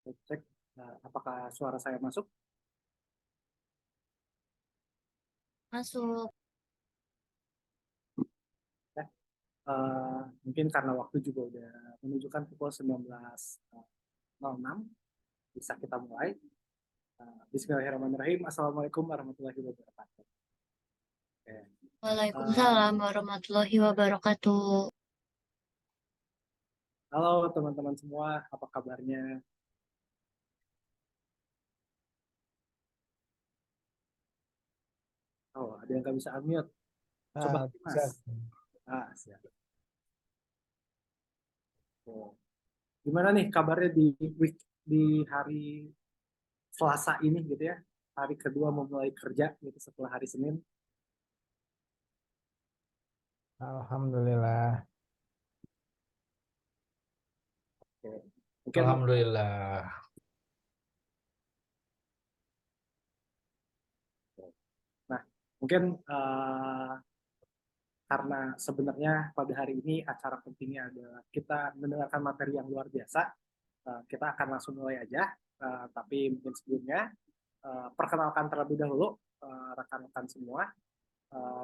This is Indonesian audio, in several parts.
Cek, apakah suara saya masuk? Masuk. Ya. Mungkin karena waktu juga udah menunjukkan pukul 19.06, bisa kita mulai. Bismillahirrahmanirrahim. Assalamualaikum warahmatullahi wabarakatuh. Oke. Uh, Waalaikumsalam warahmatullahi wabarakatuh. Halo teman-teman semua, apa kabarnya? Oh, ada yang nggak bisa unmute. Coba Mas. Siap. Siap. Oh. Gimana nih kabarnya di hari Selasa ini gitu ya? Hari kedua memulai kerja gitu setelah hari Senin. Alhamdulillah. Oke. Mungkin Alhamdulillah. Nah, mungkin karena sebenarnya pada hari ini acara pentingnya adalah kita mendengarkan materi yang luar biasa, kita akan langsung mulai aja. Tapi mungkin sebelumnya, perkenalkan terlebih dahulu rekan-rekan semua.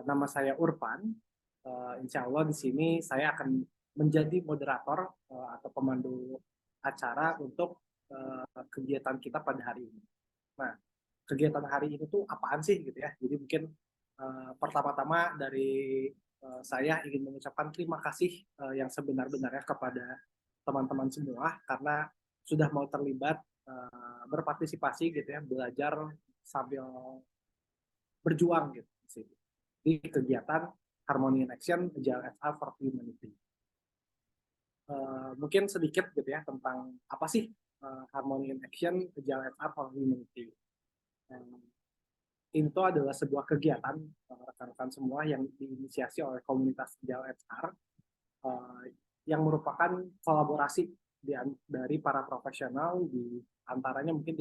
Nama saya Urpan. Insya Allah di sini saya akan menjadi moderator atau pemandu acara untuk kegiatan kita pada hari ini. Nah, kegiatan hari ini tuh apaan sih gitu ya. Jadi mungkin pertama-tama dari saya ingin mengucapkan terima kasih yang sebenar-benarnya kepada teman-teman semua karena sudah mau terlibat berpartisipasi gitu ya, belajar sambil berjuang gitu di kegiatan Harmony in Action Agile HR for Humanity. Mungkin sedikit gitu ya tentang apa sih Harmony in Action Agile HR for Humanity. Itu adalah sebuah kegiatan rekan-rekan semua yang diinisiasi oleh komunitas Agile HR yang merupakan kolaborasi dari para profesional di antaranya mungkin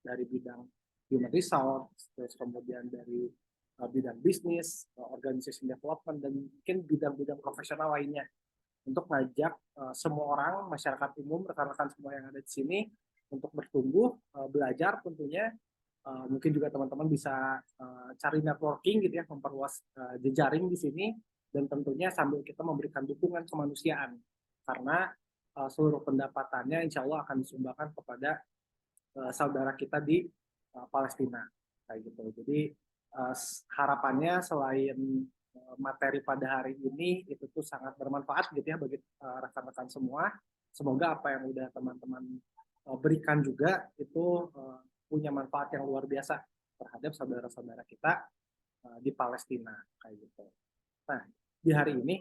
dari bidang human resource, terus kemudian dari bidang bisnis, organization development, dan mungkin bidang-bidang profesional lainnya untuk ngajak semua orang, masyarakat umum, rekan-rekan semua yang ada di sini untuk bertumbuh, belajar tentunya. Mungkin juga teman-teman bisa cari networking gitu ya, memperluas jejaring di sini, dan tentunya sambil kita memberikan dukungan kemanusiaan karena seluruh pendapatannya insya Allah akan disumbangkan kepada saudara kita di Palestina kayak gitu. Jadi harapannya selain materi pada hari ini itu tuh sangat bermanfaat gitu ya bagi rekan-rekan semua. Semoga apa yang udah teman-teman berikan juga itu punya manfaat yang luar biasa terhadap saudara-saudara kita di Palestina kayak gitu. Nah, di hari ini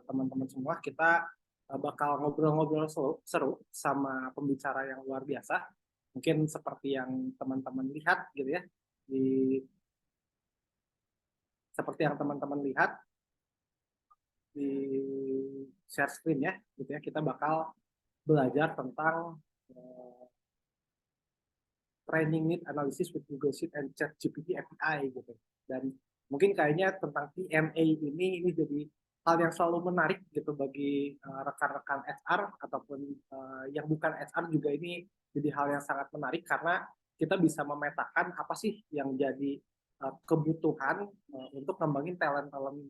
teman-teman semua kita bakal ngobrol-ngobrol seru sama pembicara yang luar biasa. Mungkin seperti yang teman-teman lihat gitu ya, seperti yang teman-teman lihat di share screen ya, gitu ya. Kita bakal belajar tentang training need analysis with Google Sheet and ChatGPT API gitu. Dan mungkin kayaknya tentang PMA ini jadi hal yang selalu menarik gitu bagi rekan-rekan HR ataupun yang bukan HR juga ini jadi hal yang sangat menarik karena kita bisa memetakan apa sih yang jadi kebutuhan untuk ngembangin talent-talent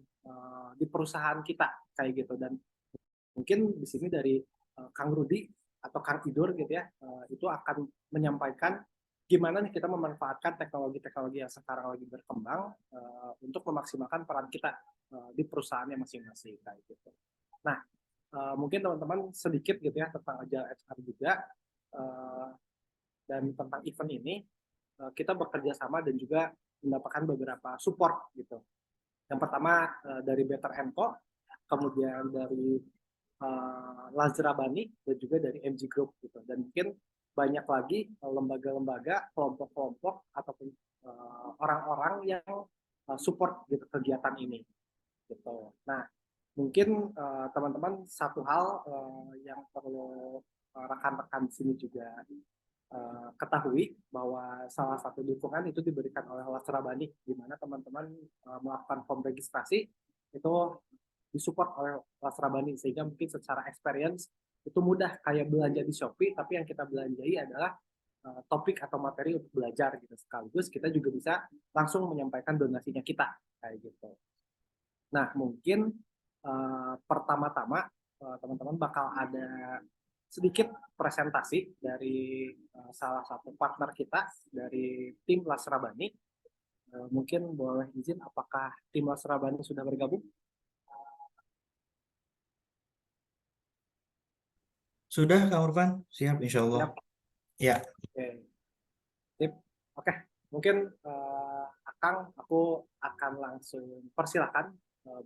di perusahaan kita kayak gitu. Dan mungkin di sini dari Kang Rudi atau Kang Tidur gitu ya, itu akan menyampaikan gimana nih kita memanfaatkan teknologi-teknologi yang sekarang lagi berkembang untuk memaksimalkan peran kita di perusahaannya masing-masing kayak gitu. Nah, mungkin teman-teman sedikit gitu ya tentang Agile HR juga dan tentang event ini kita bekerja sama dan juga mendapatkan beberapa support gitu. Yang pertama dari Better Co, kemudian dari Lazra Bani dan juga dari MG Group gitu. Dan mungkin banyak lagi lembaga-lembaga, kelompok-kelompok ataupun orang-orang yang support gitu kegiatan ini gitu. Nah, mungkin teman-teman satu hal yang perlu rekan-rekan di sini juga ketahui bahwa salah satu dukungan itu diberikan oleh Lazra Bani, di mana teman-teman melakukan form registrasi itu disupport oleh Lasra Bani, sehingga mungkin secara experience itu mudah kayak belanja di Shopee, tapi yang kita belanjai adalah topik atau materi untuk belajar gitu. Sekaligus kita juga bisa langsung menyampaikan donasinya kita kayak gitu. Nah, mungkin pertama-tama teman-teman bakal ada sedikit presentasi dari salah satu partner kita dari tim Lasrabani. Mungkin boleh izin, apakah tim Lasrabani sudah bergabung? Sudah, Kang Urfan? Siap, insya Allah. Siap. Ya. Oke. Sip. Oke. Mungkin Akang, aku akan langsung persilakan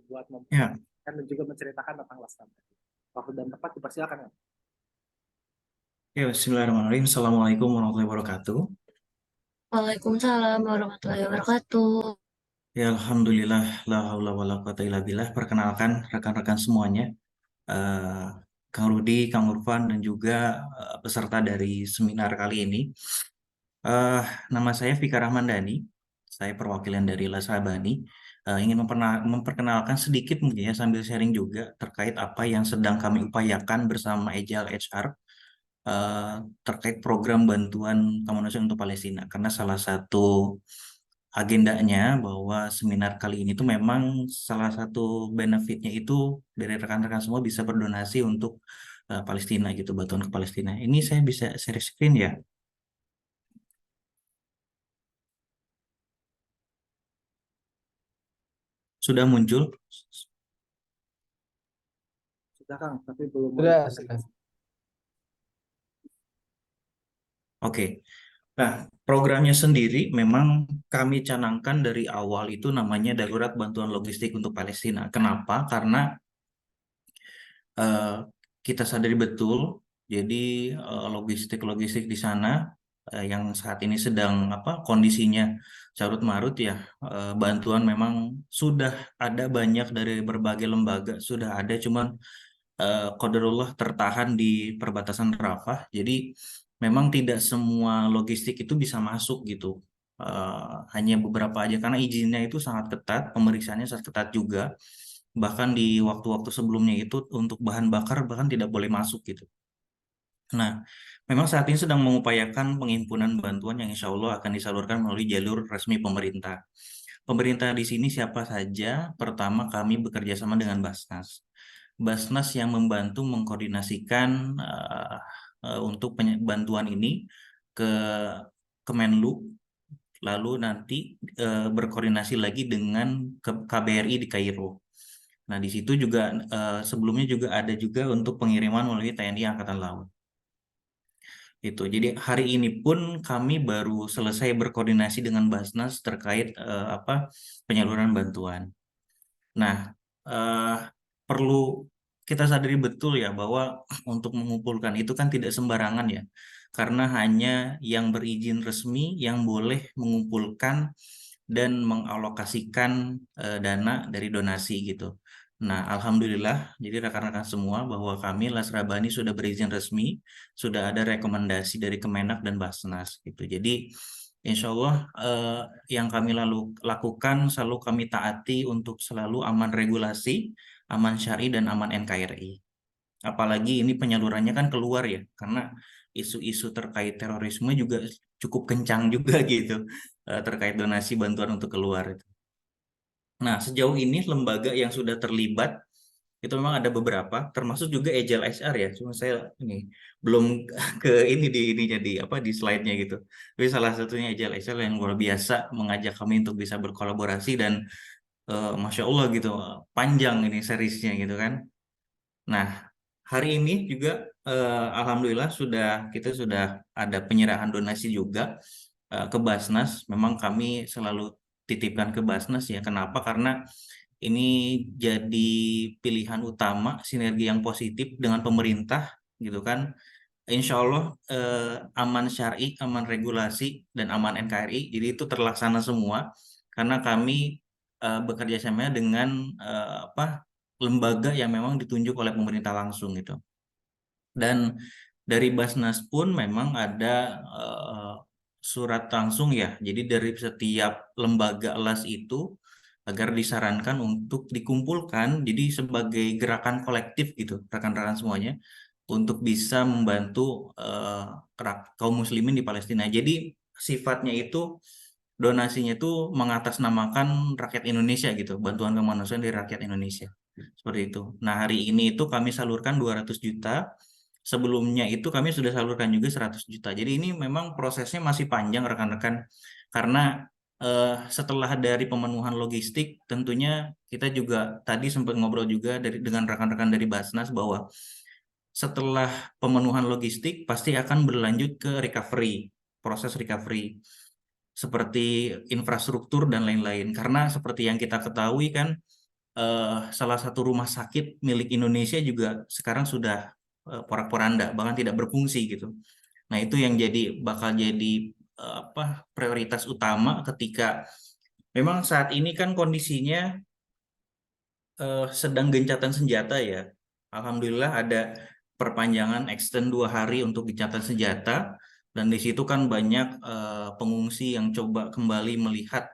buat Ya. memperkenalkan dan juga menceritakan tentang Lasrabani. Waktu dan tempat dipersilakan. Ya, bismillahirrahmanirrahim. Assalamualaikum warahmatullahi wabarakatuh. Waalaikumsalam warahmatullahi wabarakatuh. Ya, alhamdulillah, la haula wala quwata illa billah. Perkenalkan rekan-rekan semuanya, eh, Kang Rudi, Kang Urfan, dan juga peserta dari seminar kali ini. Eh, Nama saya Fikar Rahmandani. Saya perwakilan dari Lasrabani. Ingin memperkenalkan sedikit mungkin ya, sambil sharing juga terkait apa yang sedang kami upayakan bersama Agile HR terkait program bantuan kemanusiaan untuk Palestina, karena salah satu agendanya bahwa seminar kali ini tuh memang salah satu benefitnya itu dari rekan-rekan semua bisa berdonasi untuk Palestina gitu, bantuan ke Palestina. Ini saya bisa share screen ya. Sudah muncul? Sudah, Kang, tapi belum. Sudah. Oke. Nah, programnya sendiri memang kami canangkan dari awal itu namanya Darurat Bantuan Logistik untuk Palestina. Kenapa? Karena eh, kita sadari betul, jadi logistik-logistik di sana yang saat ini sedang kondisinya carut marut ya, bantuan memang sudah ada banyak dari berbagai lembaga, sudah ada, cuman qadarullah tertahan di perbatasan Rafah. Jadi memang tidak semua logistik itu bisa masuk gitu. Hanya beberapa aja karena izinnya itu sangat ketat, pemeriksaannya sangat ketat juga. Bahkan di waktu-waktu sebelumnya itu untuk bahan bakar bahkan tidak boleh masuk gitu. Nah, memang saat ini sedang mengupayakan pengimpunan bantuan yang insya Allah akan disalurkan melalui jalur resmi pemerintah. Pemerintah di sini siapa saja? Pertama, kami bekerja sama dengan Basnas. Basnas yang membantu mengkoordinasikan untuk bantuan ini ke Kemenlu, lalu nanti berkoordinasi lagi dengan KBRI di Kairo. Nah, di situ juga sebelumnya juga ada juga untuk pengiriman melalui TNI Angkatan Laut. Itu. Jadi hari ini pun kami baru selesai berkoordinasi dengan Basnas terkait penyaluran bantuan. Nah, eh, perlu kita sadari betul ya bahwa untuk mengumpulkan itu kan tidak sembarangan ya, karena hanya yang berizin resmi yang boleh mengumpulkan dan mengalokasikan dana dari donasi gitu. Nah, alhamdulillah, jadi rekan-rekan semua bahwa kami Lasrabani sudah berizin resmi, sudah ada rekomendasi dari Kemenak dan Basnas gitu. Jadi insya Allah yang kami lalu lakukan selalu kami taati untuk selalu aman regulasi, aman syari, dan aman NKRI. Apalagi ini penyalurannya kan keluar ya, karena isu-isu terkait terorisme juga cukup kencang juga gitu, terkait donasi bantuan untuk keluar. Nah, sejauh ini lembaga yang sudah terlibat itu memang ada beberapa, termasuk juga Agile HR ya. Cuma saya ini belum ke ini di ininya di slide-nya gitu. Tapi salah satunya Agile HR yang luar biasa mengajak kami untuk bisa berkolaborasi dan Masya Allah gitu, panjang ini seriesnya gitu kan. Nah, hari ini juga alhamdulillah kita sudah ada penyerahan donasi juga ke Basnas. Memang kami selalu titipkan ke Basnas ya. Kenapa? Karena ini jadi pilihan utama sinergi yang positif dengan pemerintah gitu kan. Insya Allah aman syari, aman regulasi, dan aman NKRI. Jadi itu terlaksana semua karena kami bekerja sama dengan lembaga yang memang ditunjuk oleh pemerintah langsung gitu. Dan dari Basnas pun memang ada surat langsung ya. Jadi dari setiap lembaga LAS itu agar disarankan untuk dikumpulkan jadi sebagai gerakan kolektif gitu rekan-rekan semuanya, untuk bisa membantu kaum muslimin di Palestina. Jadi sifatnya itu donasinya itu mengatasnamakan rakyat Indonesia gitu, bantuan kemanusiaan dari rakyat Indonesia. Seperti itu. Nah, hari ini itu kami salurkan 200 juta. Sebelumnya itu kami sudah salurkan juga 100 juta. Jadi ini memang prosesnya masih panjang rekan-rekan karena setelah dari pemenuhan logistik tentunya kita juga tadi sempat ngobrol juga dengan rekan-rekan dari Basnas bahwa setelah pemenuhan logistik pasti akan berlanjut ke recovery, proses recovery seperti infrastruktur dan lain-lain. Karena seperti yang kita ketahui kan salah satu rumah sakit milik Indonesia juga sekarang sudah porak-poranda, bahkan tidak berfungsi gitu. Nah, itu yang bakal jadi prioritas utama ketika memang saat ini kan kondisinya sedang gencatan senjata ya. Alhamdulillah ada perpanjangan extend 2 hari untuk gencatan senjata dan di situ kan banyak pengungsi yang coba kembali melihat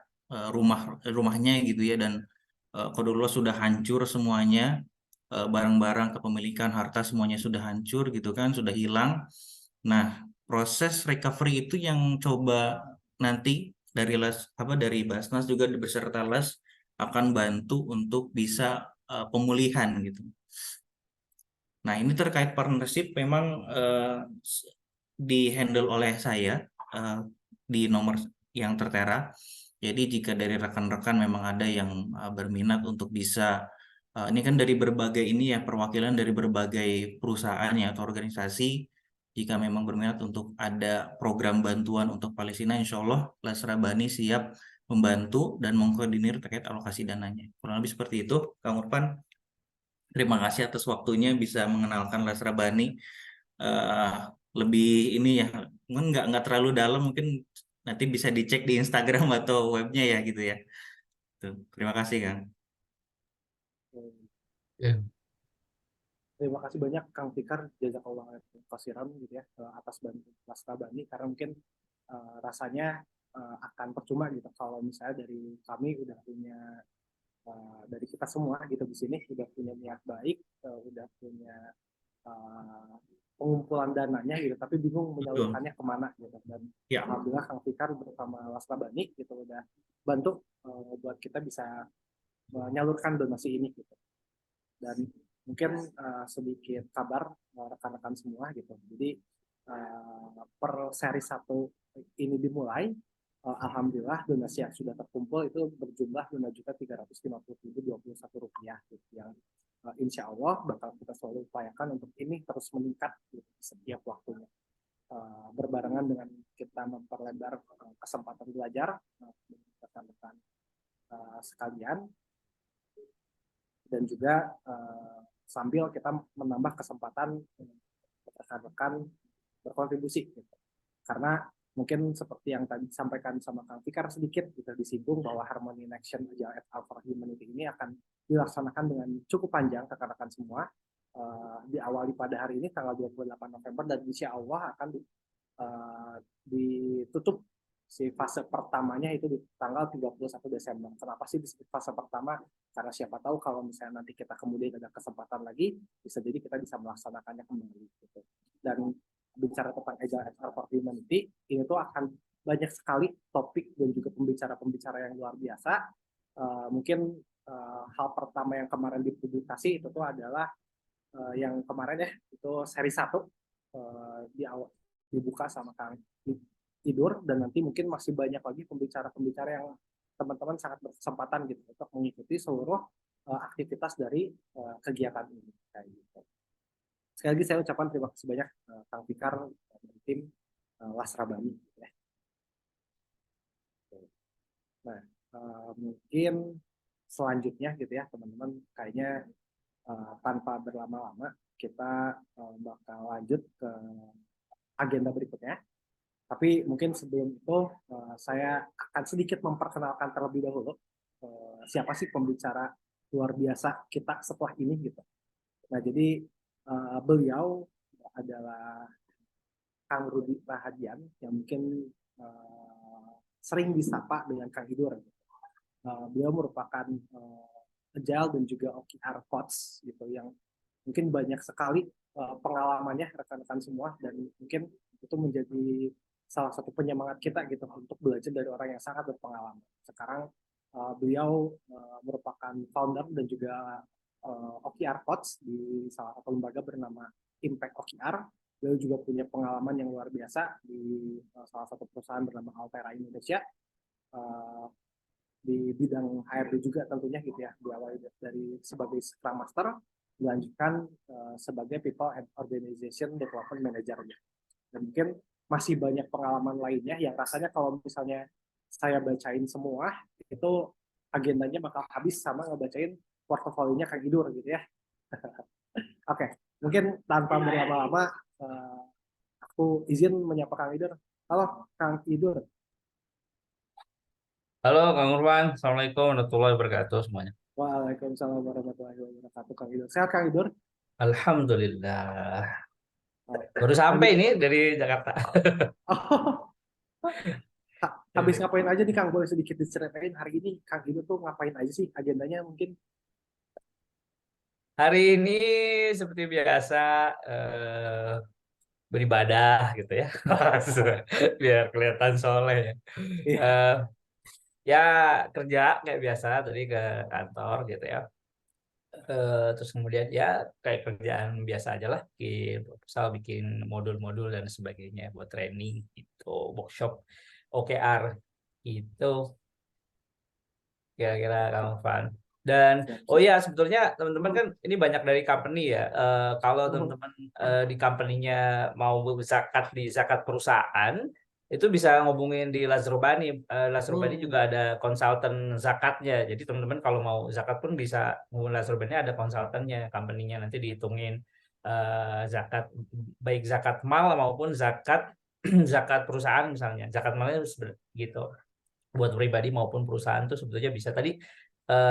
rumahnya gitu ya dan qadarullah sudah hancur semuanya, barang-barang kepemilikan harta semuanya sudah hancur gitu kan, sudah hilang. Nah, proses recovery itu yang coba nanti dari Basnas juga beserta LAS akan bantu untuk bisa pemulihan gitu. Nah, ini terkait partnership memang di-handle oleh saya di nomor yang tertera. Jadi jika dari rekan-rekan memang ada yang berminat untuk bisa ini kan dari berbagai ini ya perwakilan dari berbagai perusahaan ya atau organisasi. Jika memang berminat untuk ada program bantuan untuk Palestina, insya Allah Las Rabani siap membantu dan mengkoordinir terkait alokasi dananya. Kurang lebih seperti itu, Kang Urpan. Terima kasih atas waktunya bisa mengenalkan Las Rabani. Eh, lebih ini ya, mungkin nggak terlalu dalam, mungkin nanti bisa dicek di Instagram atau webnya ya gitu ya. Tuh, terima kasih Kang. Ya, Terima kasih banyak Kang Fikar, jazakallah khairan gitu ya atas bantu Mas Rabani karena mungkin rasanya akan percuma gitu kalau misalnya dari kami udah punya dari kita semua gitu di sini udah punya niat baik, udah punya uh, pengumpulan dananya gitu, tapi bingung Betul. menyalurkannya kemana gitu. Dan Ya. alhamdulillah Kang Fikar bersama Lastabani gitu udah bantu buat kita bisa menyalurkan donasi ini gitu. Dan mungkin sedikit kabar rekan-rekan semua gitu. Jadi per seri 1 ini dimulai, alhamdulillah donasi yang sudah terkumpul itu berjumlah Rp5.350.021 gitu, yang insya Allah bakal kita selalu upayakan untuk ini terus meningkat gitu, setiap waktunya. Berbarengan dengan kita memperlebar kesempatan belajar rekan-rekan sekalian dan juga sambil kita menambah kesempatan rekan-rekan berkontribusi gitu. Karena mungkin seperti yang tadi disampaikan sama Kang Fikar sedikit kita disinggung bahwa Harmony in Action Agile at for Humanity ini akan dilaksanakan dengan cukup panjang rekan-rekan semua. Diawali pada hari ini tanggal 28 November dan insya Allah akan ditutup si fase pertamanya itu di tanggal 31 Desember. Kenapa sih disebut fase pertama? Karena siapa tahu kalau misalnya nanti kita kemudian ada kesempatan lagi, bisa jadi kita bisa melaksanakannya kembali. Gitu. Dan bicara tentang Agile HR for Humanity, ini tuh akan banyak sekali topik dan juga pembicara-pembicara yang luar biasa. Mungkin hal pertama yang kemarin dipublikasi itu tuh adalah yang kemarin ya, itu seri 1 dibuka sama Kang Tidur, dan nanti mungkin masih banyak lagi pembicara-pembicara yang teman-teman sangat berkesempatan gitu untuk mengikuti seluruh aktivitas dari kegiatan ini. Kayak gitu. Sekali lagi saya ucapkan terima kasih banyak Kang Fikar dan tim Las Rabani. Ya. Nah, mungkin selanjutnya gitu ya teman-teman, kayaknya tanpa berlama-lama kita bakal lanjut ke agenda berikutnya. Tapi mungkin sebelum itu saya akan sedikit memperkenalkan terlebih dahulu siapa sih pembicara luar biasa kita setelah ini gitu. Nah jadi beliau adalah Kang Rudi Rahadian yang mungkin sering disapa dengan Kang Hidur. Beliau merupakan Agile dan juga OKR coach gitu yang mungkin banyak sekali pengalamannya rekan-rekan semua, dan mungkin itu menjadi salah satu penyemangat kita gitu untuk belajar dari orang yang sangat berpengalaman. Sekarang beliau merupakan founder dan juga OKR Coach di salah satu lembaga bernama Impact OKR. Beliau juga punya pengalaman yang luar biasa di salah satu perusahaan bernama Altera Indonesia, di bidang HRD juga tentunya gitu ya, diawali dari sebagai Scrum Master, dilanjutkan sebagai People and Organization Development Manager. Dan mungkin masih banyak pengalaman lainnya yang rasanya kalau misalnya saya bacain semua, itu agendanya bakal habis sama ngebacain portofolionya Kang Idur gitu ya. Oke, mungkin tanpa berlama-lama, aku izin menyapa Kang Idur. Halo Kang Idur. Halo Kang Urban, Assalamualaikum warahmatullahi wabarakatuh semuanya. Waalaikumsalam warahmatullahi wabarakatuh Kang Idur. Sehat Kang Idur? Alhamdulillah. Oh, Baru sampai ini dari Jakarta. oh, habis ngapain aja nih Kang? Boleh sedikit diceritain hari ini Kang Idur tuh ngapain aja sih agendanya mungkin? Hari ini seperti biasa beribadah gitu ya. Biar kelihatan soleh ya. Iya. Ya kerja kayak biasa tadi ke kantor gitu ya. Terus kemudian ya kayak kerjaan biasa aja lah, bikin proposal, bikin modul-modul dan sebagainya buat training gitu, workshop OKR itu kira-kira Kang Fan. Dan oh ya sebetulnya teman-teman kan ini banyak dari company ya. Kalau teman-teman di company-nya mau zakat di zakat perusahaan itu bisa ngubungin di Lazrobani. Lazrobani juga ada konsultan zakatnya. Jadi teman-teman kalau mau zakat pun bisa ngubungin Lazrobani, ada konsultannya, company-nya nanti dihitungin zakat, baik zakat mal maupun zakat zakat perusahaan misalnya. Zakat malnya gitu. Buat pribadi maupun perusahaan tuh sebetulnya bisa. Tadi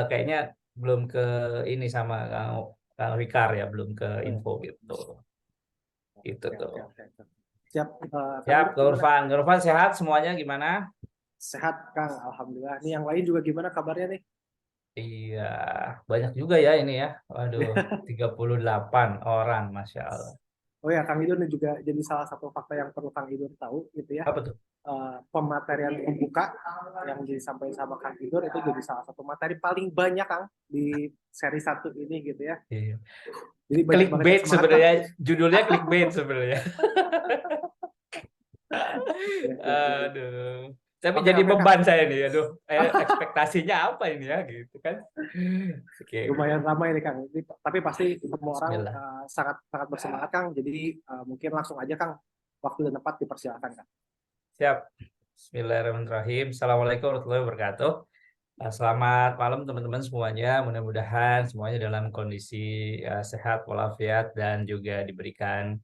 kayaknya belum ke ini sama Kang Rikar ya, belum ke info gitu. Gitu Oke, tuh. oke. Siap. Siap, Kang Idur, Kang Irfan sehat semuanya gimana? sehat Kang, alhamdulillah. Nih yang lain juga gimana kabarnya nih? Iya, banyak juga ya ini ya. Waduh, 38 orang, Masya Allah. Oh ya, Kang Idur ini juga jadi salah satu fakta yang perlu Kang Idur tahu gitu ya. Apa tuh? Pematerian pembuka yang disampaikan sama Kang Idur itu jadi salah satu materi paling banyak Kang di seri 1 ini gitu ya. Iya. Jadi banyak banget Clickbait yang semangat, sebenarnya, judulnya clickbait sebenarnya. Kang. Aduh. Tapi Oke, jadi oke, Kang. beban saya nih, aduh. Ekspektasinya apa ini ya gitu kan? Oke. Lumayan ramai nih Kang. Tapi pasti semua orang Bismillah. sangat sangat bersemangat Kang. Jadi mungkin langsung aja Kang. Waktu dan tempat dipersilakan Kang. Siap. Bismillahirrahmanirrahim. Assalamualaikum warahmatullahi wabarakatuh. Selamat malam teman-teman semuanya. Mudah-mudahan semuanya dalam kondisi sehat walafiat dan juga diberikan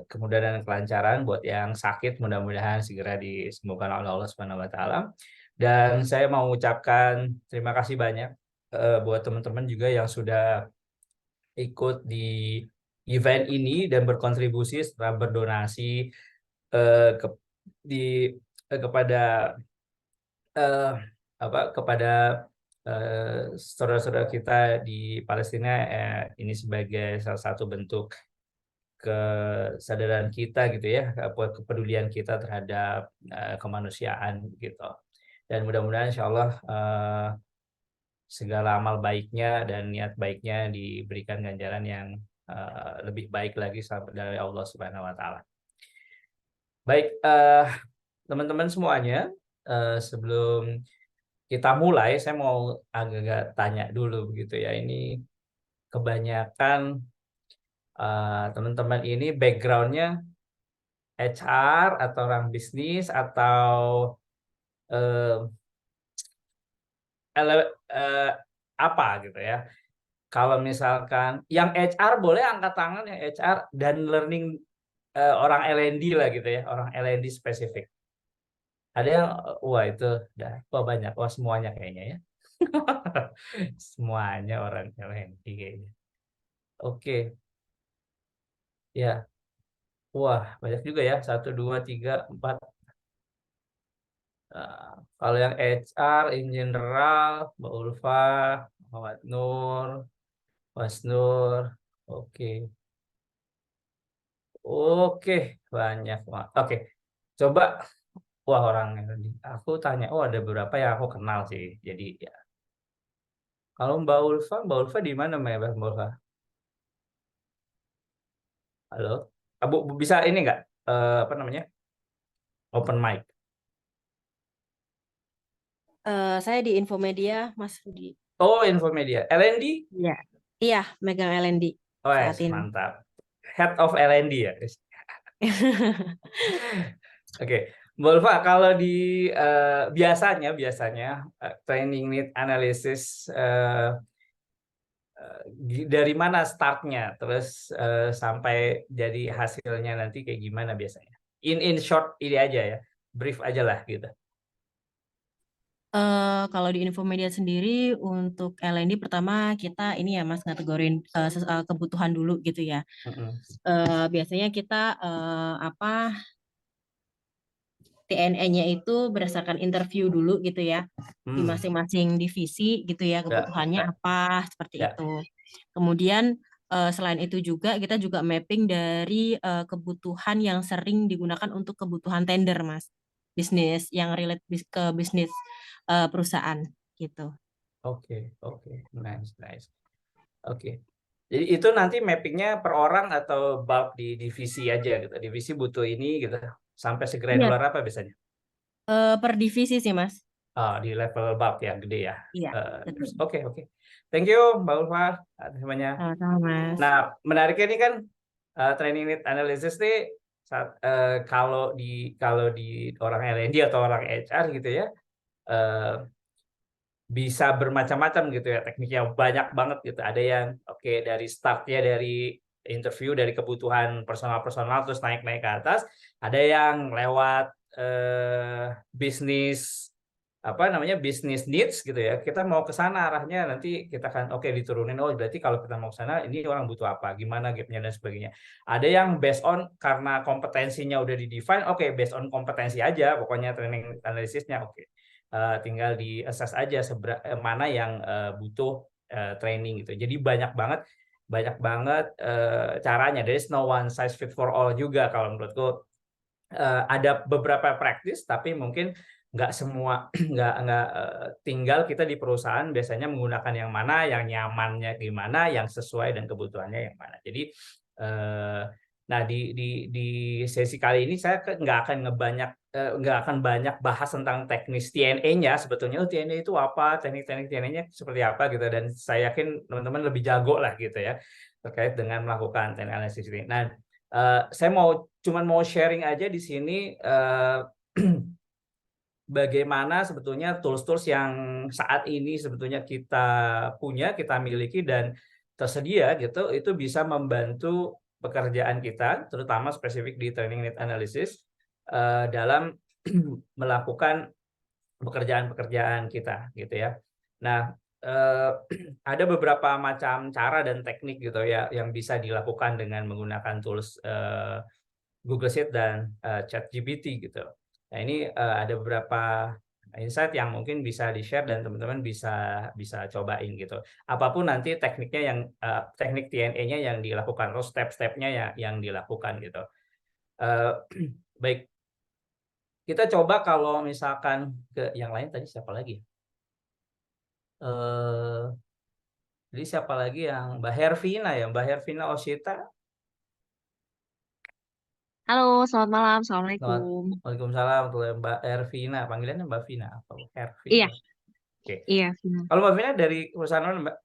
kemudahan dan kelancaran. Buat yang sakit mudah-mudahan segera disembuhkan oleh Allah Subhanahu wa taala. Dan saya mau ucapkan terima kasih banyak buat teman-teman juga yang sudah ikut di event ini dan berkontribusi setelah berdonasi ke, di kepada eh, kepada saudara-saudara kita di Palestina. Ini sebagai salah satu bentuk kesadaran kita gitu ya, kepedulian kita terhadap kemanusiaan gitu. Dan mudah-mudahan insya Allah segala amal baiknya dan niat baiknya diberikan ganjaran yang lebih baik lagi dari Allah Subhanahu wa taala. Baik, teman-teman semuanya, sebelum kita mulai, saya mau agak-agak tanya dulu begitu ya. Ini kebanyakan teman-teman ini backgroundnya HR atau orang bisnis atau apa gitu ya. Kalau misalkan yang HR boleh angkat tangan, yang HR dan learning orang L&D lah gitu ya, orang L&D spesifik. Ada yang wah itu udah banyak, wah semuanya kayaknya ya. Semuanya orang L&D kayaknya. Oke. Ya. Wah, banyak juga ya. 1 2 3 4. Kalau yang HR in general, Mbak Ulfa, Muhammad Nur, Mas Nur. Oke. Oke, banyak banget. Oke, coba. Wah, orang ini. Aku tanya, oh ada beberapa yang aku kenal sih. Jadi ya. Kalau Mbak Ulfa di mana Mbak Ulfa? Halo, Bu, bisa ini nggak? Apa namanya? Open mic. Saya di Infomedia, Mas Rudi. Oh, Infomedia. LND? Iya, iya, megang LND Oh, saat ini. mantap. Head of LND ya. Oke, Mbak Ulfa, kalau di biasanya training need analysis dari mana startnya, terus sampai jadi hasilnya nanti kayak gimana biasanya? In short ini aja ya, brief aja lah gitu. Kalau di Infomedia sendiri untuk LND pertama kita ini ya Mas ngategorin kebutuhan dulu gitu ya. Biasanya kita apa TNE-nya itu berdasarkan interview dulu gitu ya di masing-masing divisi gitu ya kebutuhannya apa seperti Ya. itu. Kemudian selain itu juga kita juga mapping dari kebutuhan yang sering digunakan untuk kebutuhan tender Mas, bisnis yang relate ke bisnis perusahaan gitu. Oke, nice. Oke. Jadi itu nanti mappingnya per orang atau bulk di divisi aja gitu. Divisi butuh ini gitu. Sampai Iya, segranular apa biasanya? per divisi sih Mas. Di level bulk ya, gede ya. Iya, betul. Oke. Thank you Mbak Ulfa atas semuanya. Sama-sama Mas. Nah, menariknya ini kan training need analysis nih kalau di orang L&D atau orang HR gitu ya, bisa bermacam-macam gitu ya, tekniknya banyak banget gitu. Ada yang dari startnya dari interview, dari kebutuhan personal terus naik ke atas. Ada yang lewat bisnis bisnis needs gitu ya. Kita mau ke sana arahnya, nanti kita akan diturunin, oh berarti kalau kita mau ke sana ini orang butuh apa, gimana gapnya dan sebagainya. Ada yang based on karena kompetensinya udah di-define, based on kompetensi aja pokoknya training analisisnya tinggal di assess aja mana yang butuh training gitu. Jadi banyak banget caranya. There is no one size fit for all juga kalau menurutku. Ada beberapa practice tapi mungkin nggak semua nggak tinggal kita di perusahaan biasanya menggunakan yang mana, yang nyamannya gimana, yang sesuai dan kebutuhannya yang mana. Jadi nah di sesi kali ini saya nggak akan banyak bahas tentang teknis TNE-nya sebetulnya. TNE itu apa, teknik-teknik TNE-nya seperti apa gitu, dan saya yakin teman-teman lebih jago lah gitu ya terkait dengan melakukan TNE analisis ini. Nah, saya cuman mau sharing aja di sini bagaimana sebetulnya tools-tools yang saat ini sebetulnya kita punya, kita miliki dan tersedia gitu, itu bisa membantu pekerjaan kita, terutama spesifik di training need analysis dalam melakukan pekerjaan-pekerjaan kita gitu ya. Nah, ada beberapa macam cara dan teknik gitu ya yang bisa dilakukan dengan menggunakan tools Google Sheet dan ChatGPT gitu. Nah, ini ada beberapa insight yang mungkin bisa di-share dan teman-teman bisa cobain gitu. Apapun nanti tekniknya yang teknik TNE-nya yang dilakukan atau step-stepnya yang dilakukan gitu. Baik. Kita coba kalau misalkan ke yang lain tadi siapa lagi? Jadi siapa lagi yang Mbak Hervina ya? Mbak Hervina Osyita. Halo, selamat malam. Assalamualaikum. Waalaikumsalam. Mbak Hervina, panggilannya Mbak Vina atau Hervina? Iya, Oke. iya, Vina. Kalau Mbak Vina dari perusahaan mana, Mbak?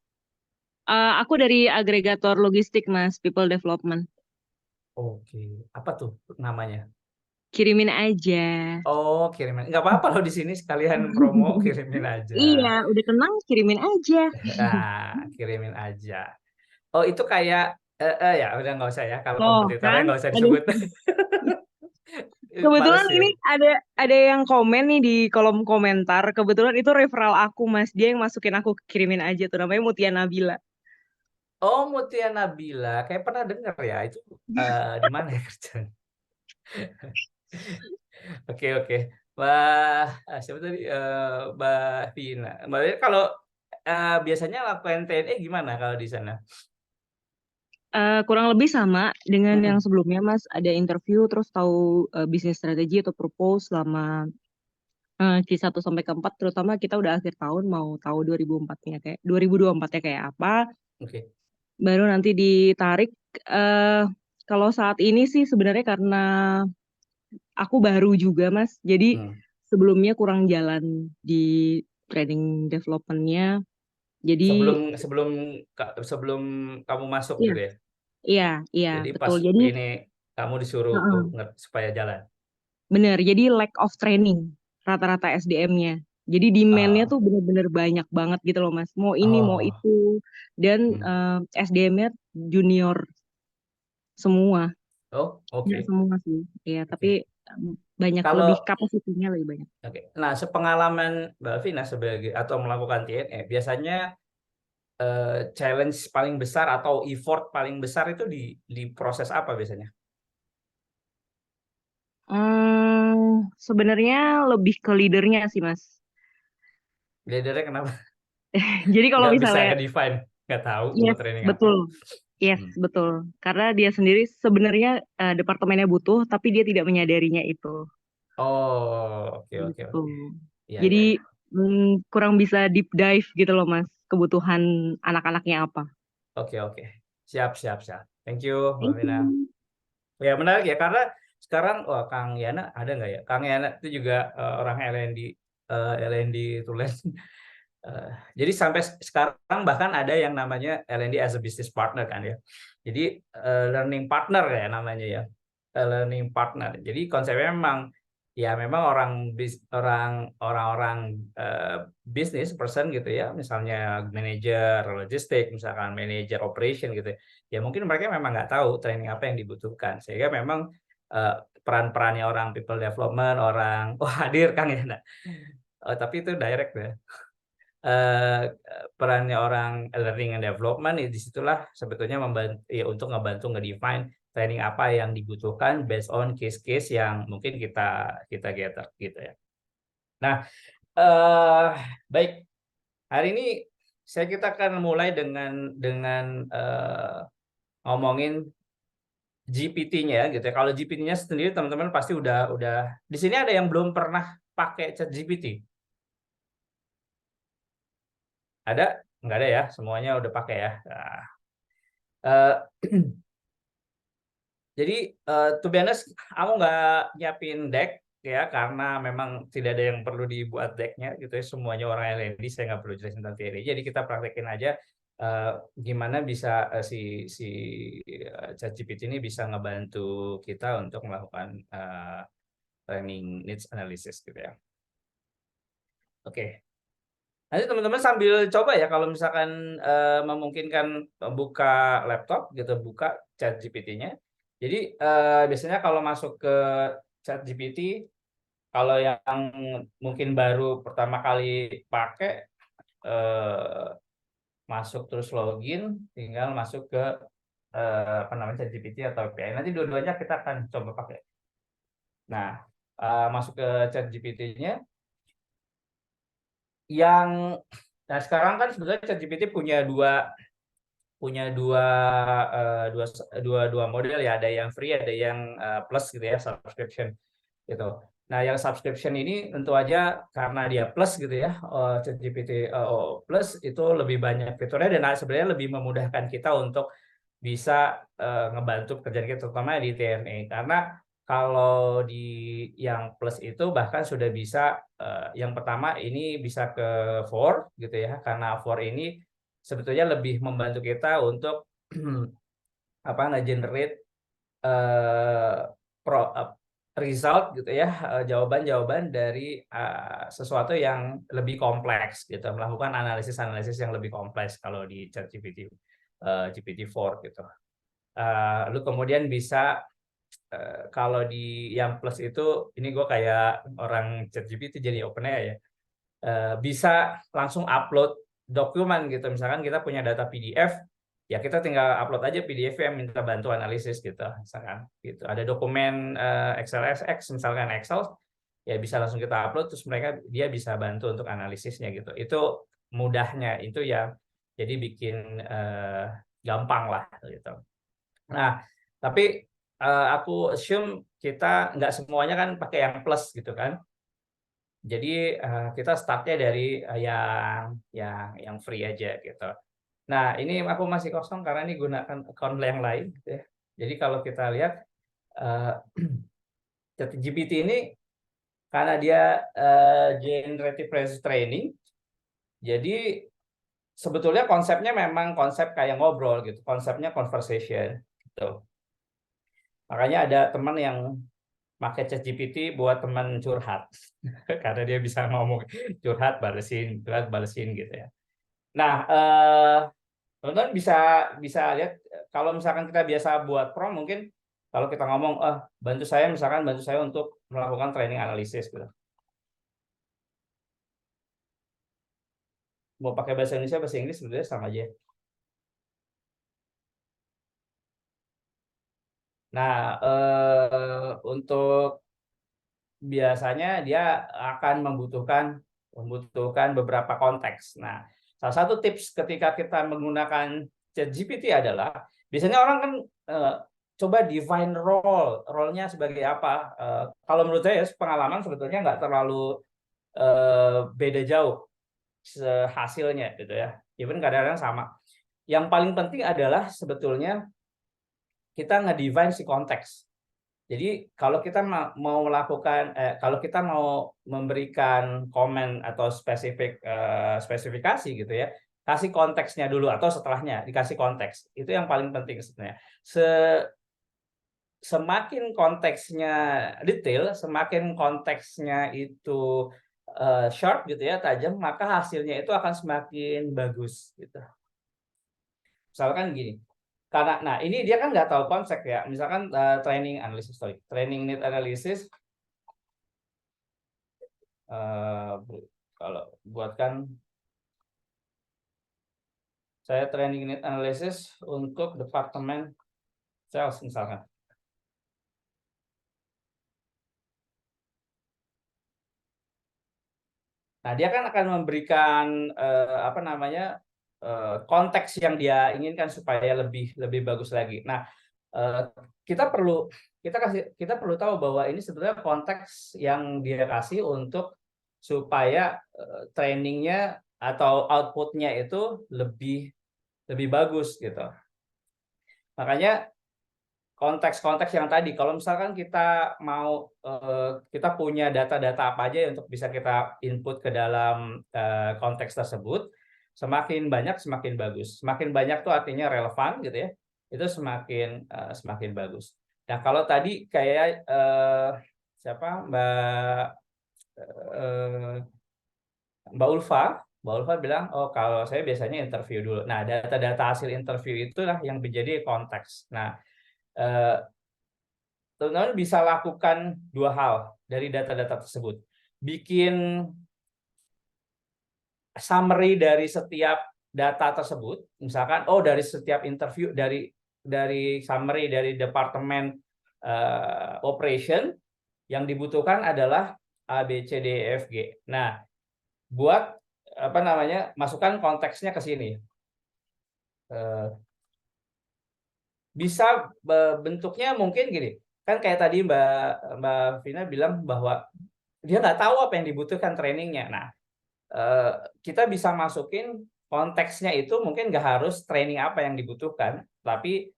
Aku dari agregator logistik, Mas, People Development. Oke. Apa tuh namanya? Kirimin aja. Oh, kirimin. Nggak apa-apa loh di sini sekalian promo, kirimin aja. Iya, udah tenang, kirimin aja. Nah, kirimin aja. Oh, itu kayak ya udah nggak usah ya. Kalau Oh, kompetitornya kan? nggak usah Aduh. disebut. Kebetulan Males ya. ini ada yang komen nih di kolom komentar. Kebetulan itu referral aku, Mas. Dia yang masukin aku kirimin aja tuh. Namanya Mutia Nabila. Oh, Mutia Nabila. Kayak pernah dengar ya. Itu di mana ya kerjaan? Oke. Siapa tadi? Mbak Vina. Mbak Vina, kalau biasanya lakukan TNE gimana kalau di sana? Kurang lebih sama dengan yang Mm-mm. sebelumnya, Mas. Ada interview, terus tahu bisnis strategi atau propose selama Q1 sampai Q4, terutama kita udah akhir tahun mau tahu 2004-nya kayak 2024-nya kayak apa, Oke. baru nanti ditarik. eh Kalau saat ini sih sebenarnya karena aku baru juga, Mas. Jadi Hmm. sebelumnya kurang jalan di training development-nya. Jadi Sebelum sebelum sebelum kamu masuk iya, gitu ya. iya, iya, Jadi pas betul. Jadi ini kamu disuruh heeh, supaya jalan. bener. Jadi lack of training rata-rata SDM-nya. Jadi demand-nya Ah, tuh bener-bener banyak banget gitu loh, Mas. Mau ini, mau oh, itu. Dan hmm. SDM-nya junior semua. Oh, Nggak oke, semua sih. Iya, tapi oke. banyak lebih Kalau kapasitinya lebih banyak. oke. Nah, sepengalaman Mbak Vina sebagai atau melakukan TNE, biasanya challenge paling besar atau effort paling besar itu di proses apa biasanya? Sebenarnya lebih ke leadernya sih, Mas. Leadernya kenapa? Jadi kalau Nggak bisa misalnya, nge-define, nggak tahu mau yes, training apa. betul. Yes, Hmm. betul. Karena dia sendiri sebenarnya departemennya butuh, tapi dia tidak menyadarinya itu. Oh, oke, oke, Gitu. oke. Iya, Jadi iya, iya. kurang bisa deep dive gitu loh, Mas. Kebutuhan anak-anaknya apa. Oke, oke. Siap, siap, siap. Thank you, Mbak Thank Vina. you. Ya menarik ya karena sekarang wah Kang Yana ada nggak ya? Kang Yana itu juga orang LND LND tulen. Eh, jadi sampai sekarang bahkan ada yang namanya LND as a business partner kan ya. Jadi learning partner ya namanya ya. Learning partner. Jadi konsepnya memang ya memang orang-orang business person gitu ya, misalnya manajer logistik, misalkan manajer operation gitu ya. Ya mungkin mereka memang nggak tahu training apa yang dibutuhkan sehingga memang eh, peran-perannya orang people development, orang hadir Kang ya. Nah, tapi itu direct ya. eh, Perannya orang learning and development ya disitulah sebetulnya membantu ya untuk ngebantu ngedefine training apa yang dibutuhkan based on case-case yang mungkin kita gather gitu ya. Nah, eh baik, hari ini kita akan mulai dengan ngomongin GPT-nya gitu ya. Kalau GPT-nya sendiri teman-teman pasti udah di sini ada yang belum pernah pakai chat GPT. Ada? Nggak ada ya, semuanya udah pakai ya. Nah, eh, jadi to be honest, aku nggak nyiapin deck ya karena memang tidak ada yang perlu dibuat decknya gitu ya. Semuanya orang LND, saya nggak perlu jelasin tentang teori. Jadi kita praktekin aja eh, gimana bisa si ChatGPT ini bisa ngebantu kita untuk melakukan training needs analysis gitu ya. Oke. Nanti teman-teman sambil coba ya kalau misalkan memungkinkan buka laptop gitu, buka ChatGPT-nya. Jadi biasanya kalau masuk ke ChatGPT, kalau yang mungkin baru pertama kali pakai eh, masuk terus login, tinggal masuk ke apa namanya ChatGPT atau API. Nanti dua-duanya kita akan coba pakai. Nah, masuk ke ChatGPT-nya yang nah sekarang kan sebenarnya ChatGPT punya dua dua dua model ya, ada yang free ada yang plus gitu ya, subscription gitu. Nah yang subscription ini tentu aja karena dia plus gitu ya, ChatGPT plus itu lebih banyak fiturnya dan sebenarnya lebih memudahkan kita untuk bisa ngebantu pekerjaan kita terutama di TNE karena kalau di yang plus itu bahkan sudah bisa yang pertama ini bisa ke for gitu ya karena for ini sebetulnya lebih membantu kita untuk apa nge-generate eh, result gitu ya jawaban-jawaban dari sesuatu yang lebih kompleks gitu melakukan analisis-analisis yang lebih kompleks kalau di ChatGPT GPT-4 gitu. Lu kemudian bisa kalau di yang plus itu ini gue kayak orang ChatGPT jadi OpenAI ya bisa langsung upload dokumen gitu misalkan kita punya data PDF ya kita tinggal upload aja PDF yang minta bantu analisis gitu misalkan gitu ada dokumen XLSX misalkan Excel ya bisa langsung kita upload terus dia bisa bantu untuk analisisnya gitu itu mudahnya itu ya jadi bikin gampang lah gitu. Nah, tapi aku assume kita nggak semuanya kan pakai yang plus gitu kan. Jadi kita startnya dari yang free aja gitu. Nah, ini aku masih kosong karena ini gunakan account yang lain gitu ya. Jadi kalau kita lihat ChatGPT ini karena dia generative pre training, jadi sebetulnya konsepnya memang konsep kayak ngobrol gitu, konsepnya conversation gitu. Makanya ada teman yang pakai ChatGPT buat teman curhat karena dia bisa ngomong curhat balesin gitu ya. Nah, teman-teman bisa lihat kalau misalkan kita biasa buat prompt, mungkin kalau kita ngomong bantu saya untuk melakukan training analisis gitu. Mau pakai bahasa Indonesia bahasa Inggris sebenarnya sama aja. Nah, untuk biasanya dia akan membutuhkan beberapa konteks. Nah, salah satu tips ketika kita menggunakan ChatGPT adalah biasanya orang kan coba define role-nya sebagai apa. Kalau menurut saya pengalaman sebetulnya nggak terlalu beda jauh hasilnya gitu ya. Even kadang-kadang sama. Yang paling penting adalah sebetulnya kita nge-define si konteks. Jadi kalau kita mau melakukan, kalau kita mau memberikan komen atau spesifikasi gitu ya, kasih konteksnya dulu atau setelahnya dikasih konteks. Itu yang paling penting sebenarnya. Semakin konteksnya detail, semakin konteksnya itu sharp gitu ya, tajam, maka hasilnya itu akan semakin bagus gitu. Misalkan gini. Karena, nah ini dia kan nggak tahu konsep ya. Misalkan training need analysis. Kalau buatkan saya training need analysis untuk departemen sales misalkan. Nah dia kan akan memberikan konteks yang dia inginkan supaya lebih bagus lagi. Nah kita perlu tahu bahwa ini sebenarnya konteks yang dia kasih untuk supaya trainingnya atau outputnya itu lebih bagus gitu. Makanya konteks-konteks yang tadi, kalau misalkan kita mau kita punya data-data apa aja untuk bisa kita input ke dalam konteks tersebut, semakin banyak semakin bagus. Semakin banyak tuh artinya relevan gitu ya. Itu semakin bagus. Nah, kalau tadi kayak siapa Mbak Ulfa bilang, oh kalau saya biasanya interview dulu. Nah, data-data hasil interview itulah yang menjadi konteks. Nah, teman-teman bisa lakukan dua hal dari data-data tersebut. Bikin summary dari setiap data tersebut, misalkan dari setiap interview dari summary dari departemen operation yang dibutuhkan adalah A B C D E F G. Nah, buat masukkan konteksnya ke sini. Bisa bentuknya mungkin gini, kan kayak tadi Mbak Vina bilang bahwa dia nggak tahu apa yang dibutuhkan trainingnya. Nah, kita bisa masukin konteksnya itu mungkin nggak harus training apa yang dibutuhkan, tapi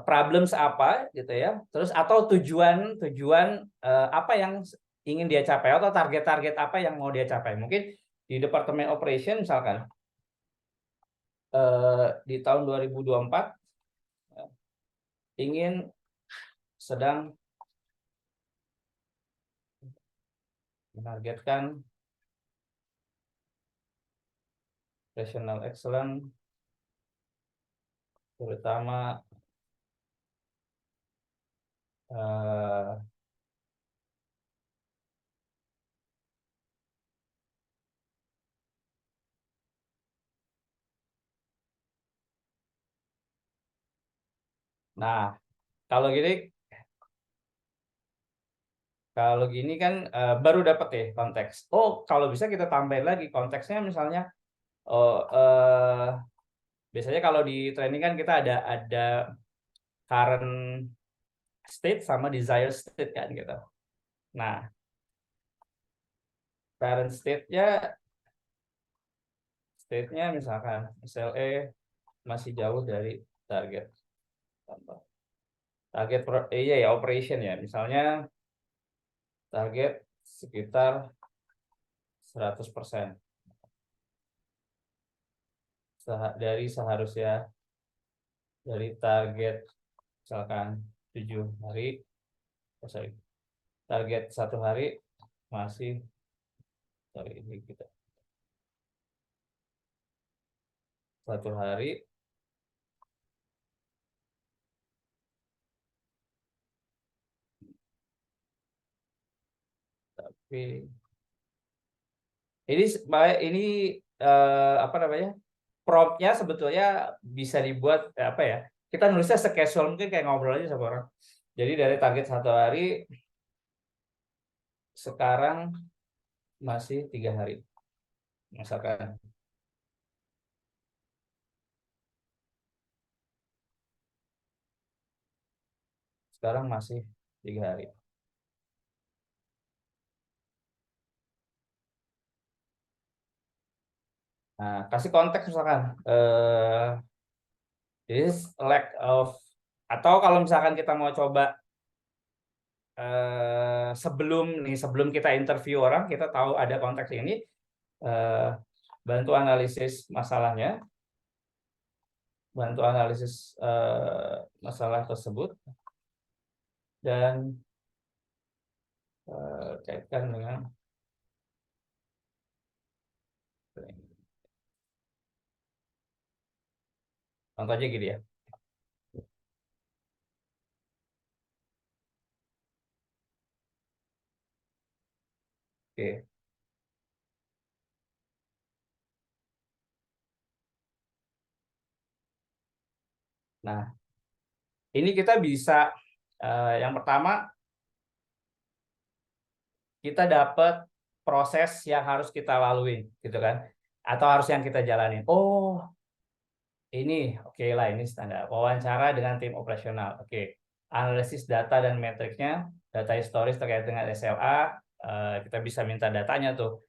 problems apa gitu ya, terus atau tujuan apa yang ingin dia capai atau target-target apa yang mau dia capai. Mungkin di departemen operation misalkan di tahun 2024 ingin sedang menargetkan operational excellence, terutama nah kalau gini kan baru dapat ya konteks. Oh, kalau bisa kita tambahin lagi konteksnya misalnya biasanya kalau di training kan kita ada current state sama desired state kan gitu. Nah, current state-nya misalkan SLE masih jauh dari target. Iya ya, operation ya. Misalnya target sekitar 100% seharusnya dari target misalkan 7 hari, target 1 hari masih, ini kita 1 hari tapi ini apa namanya, promptnya sebetulnya bisa dibuat apa ya, kita nulisnya se-casual mungkin kayak ngobrol aja sama orang. Jadi dari target 1 hari sekarang masih 3 hari misalkan. Sekarang masih 3 hari. Nah, kasih konteks misalkan this lack of, atau kalau misalkan kita mau coba sebelum kita interview orang, kita tahu ada konteks ini, bantu analisis masalahnya, masalah tersebut, dan kaitkan dengan contohnya gini ya. Oke. Nah, ini kita bisa yang pertama kita dapat proses yang harus kita lalui, gitu kan? Atau harus yang kita jalanin. Oh, ini oke lah, ini standar. Wawancara dengan tim operasional. Oke. Analisis data dan metriknya, data historis terkait dengan SLA, kita bisa minta datanya tuh.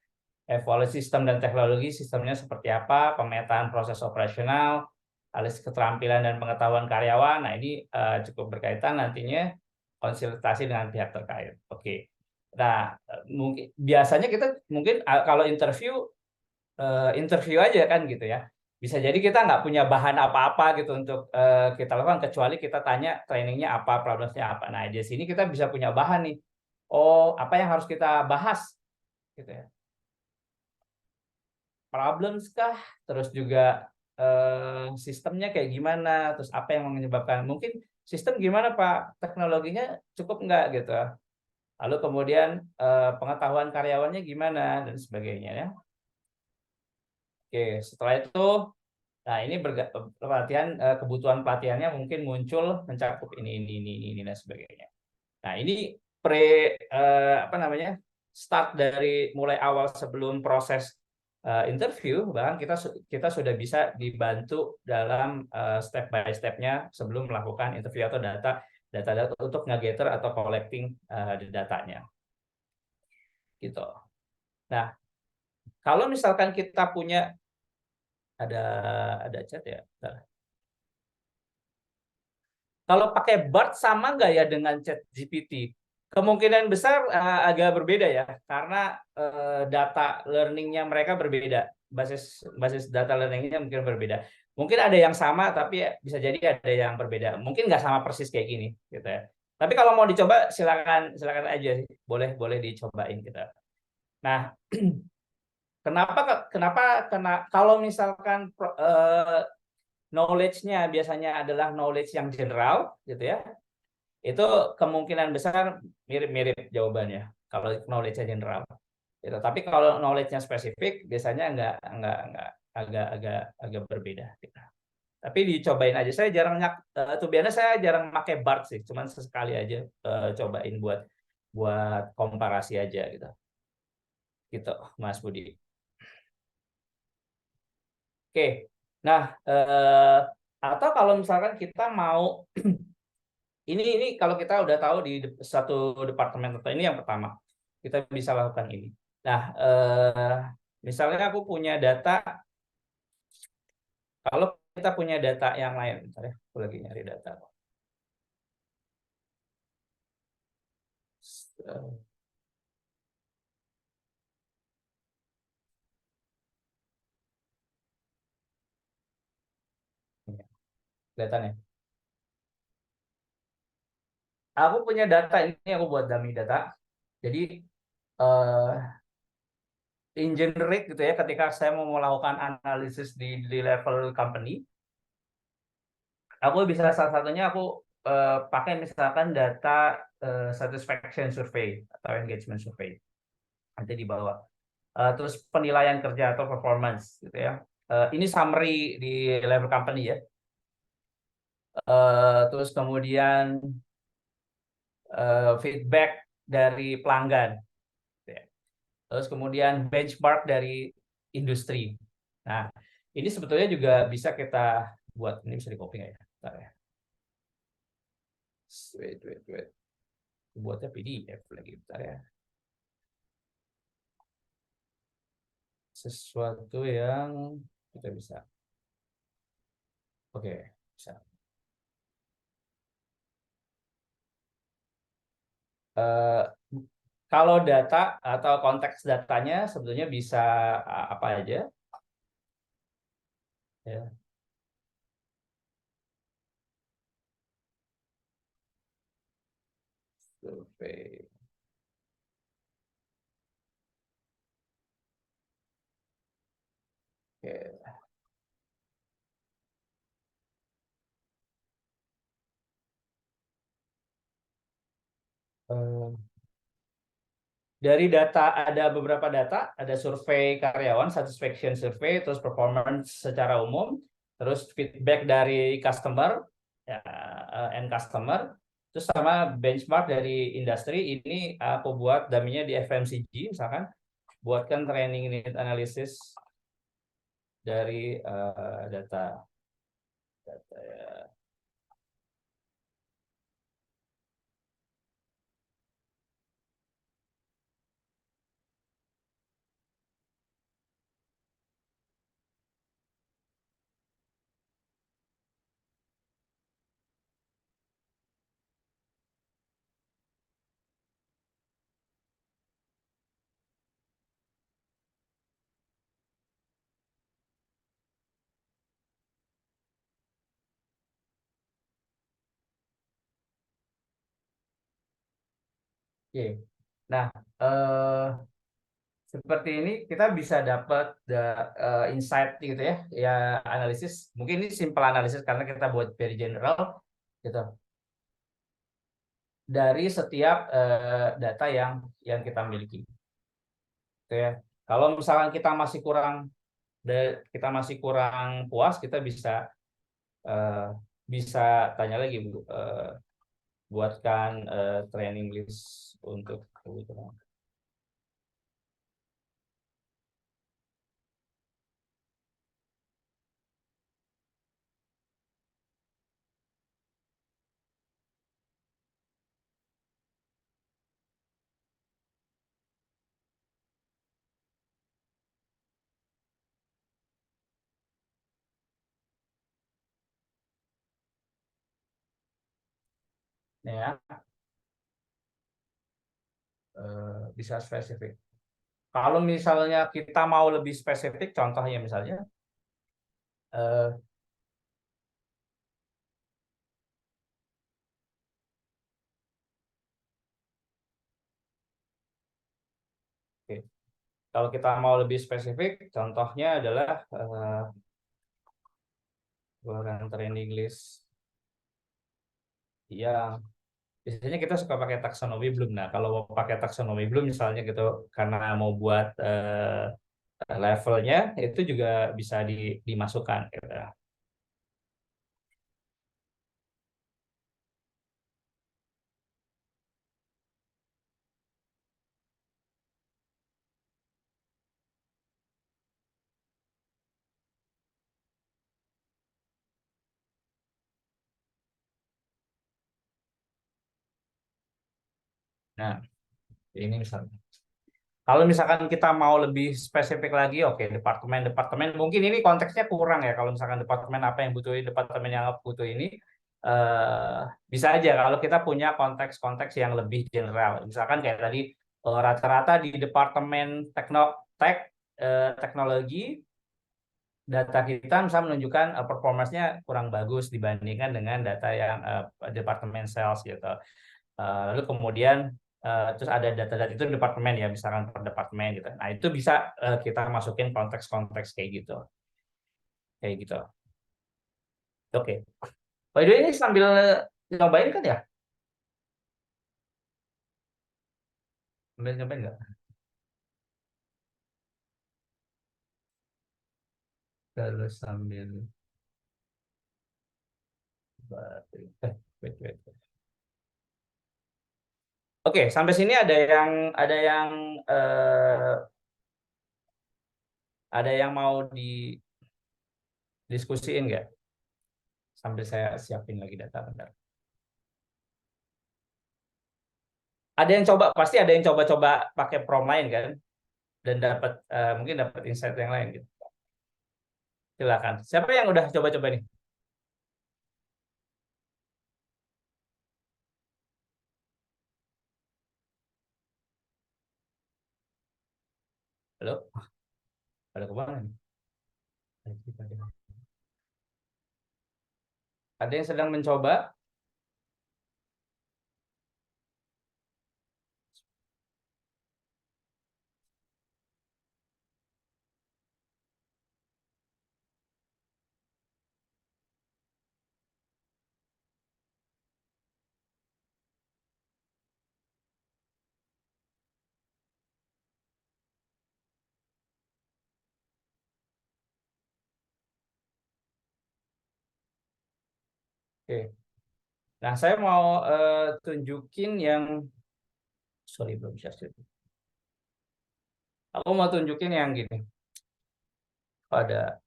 Evaluasi sistem dan teknologi, sistemnya seperti apa, pemetaan proses operasional, analisis keterampilan dan pengetahuan karyawan. Nah, ini cukup berkaitan nantinya konsultasi dengan pihak terkait. Oke. Nah, mungkin biasanya kita mungkin kalau interview aja kan gitu ya. Bisa jadi kita nggak punya bahan apa-apa gitu untuk kita lakukan, kecuali kita tanya trainingnya apa, problemnya apa. Nah, di sini kita bisa punya bahan nih. Oh, apa yang harus kita bahas gitu ya. Problems kah, terus juga sistemnya kayak gimana, terus apa yang menyebabkan, mungkin sistem gimana Pak, teknologinya cukup nggak gitu, lalu kemudian pengetahuan karyawannya gimana dan sebagainya ya. Oke, setelah itu, nah ini kebutuhan pelatihannya mungkin muncul mencakup ini dan sebagainya. Nah, ini start dari mulai awal sebelum proses interview, bahkan kita sudah bisa dibantu dalam step by step-nya sebelum melakukan interview atau data untuk nge-gather atau collecting datanya. Gitu. Nah, kalau misalkan kita punya ada chat ya. Kalau pakai BART sama nggak ya dengan ChatGPT? Kemungkinan besar agak berbeda ya, karena data learning-nya mereka berbeda, basis data learning-nya mungkin berbeda. Mungkin ada yang sama, tapi bisa jadi ada yang berbeda. Mungkin nggak sama persis kayak gini, gitu ya. Tapi kalau mau dicoba, silakan aja, boleh dicobain kita. Nah, kenapa kalau misalkan knowledge-nya biasanya adalah knowledge yang general, gitu ya. Itu kemungkinan besar mirip-mirip jawabannya kalau knowledge-nya general. Gitu. Tapi kalau knowledge-nya spesifik biasanya agak berbeda. Gitu. Tapi dicobain aja. Saya jarang saya jarang pakai BART sih, cuman sesekali aja cobain buat komparasi aja gitu. Gitu, Mas Budi. Oke. Nah, atau kalau misalkan kita mau ini kalau kita udah tahu di satu departemen atau ini yang pertama kita bisa lakukan ini. Nah, misalnya aku punya data, kalau kita punya data yang lain, bentar ya, aku lagi nyari data. Kelihatan ya. Aku punya data ini, aku buat dummy data. Jadi eh, in generate gitu ya, ketika saya mau melakukan analisis di level company, aku bisa salah satunya aku pakai misalkan data satisfaction survey atau engagement survey nanti di bawah. Terus penilaian kerja atau performance gitu ya. Ini summary di level company ya. Terus kemudian feedback dari pelanggan, gitu ya. Terus kemudian benchmark dari industri. Nah, ini sebetulnya juga bisa kita buat. Ini bisa di copy nggak ya? Bentar ya. Wait. Buatnya PDF lagi, bentar ya. Sesuatu yang kita bisa. Oke, bisa. Eh, kalau data atau konteks datanya sebetulnya bisa apa aja ya. Survei. Oke. Eh, Dari data ada beberapa data, ada survei karyawan, satisfaction survey, terus performance secara umum, terus feedback dari customer, ya, end customer, terus sama benchmark dari industri. Ini aku buat daminya di FMCG misalkan, buatkan training need analysis dari data ya. Oke. Nah, seperti ini kita bisa dapat insight gitu ya, ya analisis. Mungkin ini simple analisis karena kita buat very general gitu. Dari setiap data yang kita miliki. Gitu ya. Kalau misalkan kita masih kurang puas, kita bisa eh, bisa tanya lagi Bu, buatkan training list untuk kebutuhan. Ya, bisa spesifik. Kalau misalnya kita mau lebih spesifik, contohnya misalnya eh, oke. Kalau kita mau lebih spesifik, contohnya adalah bukan training list yang biasanya kita suka pakai taksonomi Bloom. Nah, kalau mau pakai taksonomi Bloom misalnya gitu, karena mau buat levelnya, itu juga bisa dimasukkan. Gitu. Nah, ini misalnya. Kalau misalkan kita mau lebih spesifik lagi, oke, departemen mungkin ini konteksnya kurang ya. Kalau misalkan departemen apa yang butuh ini, departemen yang butuh ini, bisa aja kalau kita punya konteks-konteks yang lebih general. Misalkan kayak tadi rata-rata di departemen teknologi, data kita misalnya menunjukkan performance-nya kurang bagus dibandingkan dengan data yang departemen sales gitu. Lalu kemudian terus ada data-data itu departemen ya, misalkan per departemen gitu. Nah, itu bisa kita masukin konteks-konteks kayak gitu. Kayak gitu. Oke. By the way, ini sambil nyobain kan ya? Sambil nyobain nggak? Terus sambil wait. Oke, sampai sini ada yang mau didiskusiin nggak? Sambil saya siapin lagi data bentar. Ada yang coba, pasti ada yang coba-coba pakai prom lain kan, dan mungkin dapat insight yang lain gitu. Silakan. Siapa yang udah coba-coba nih? Halo? Ada kemana nih? Ada yang sedang mencoba? Oke. Nah, saya mau tunjukin yang sorry belum bisa share. Aku mau tunjukin yang gini. Ada.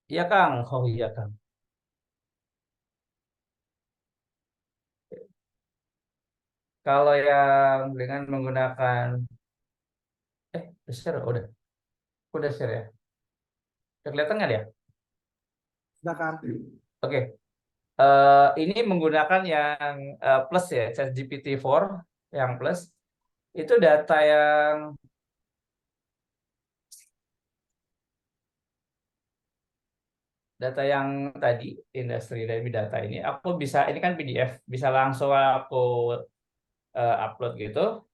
Iya, Kang. Oh iya, Kang. Kalau yang dengan menggunakan share udah share ya. Udah kelihatan nggak ya? Silakan. Oke. Ini menggunakan yang plus ya, ChatGPT-4 yang plus. Itu data yang tadi industri dari data ini aku bisa, ini kan PDF, bisa langsung aku upload gitu.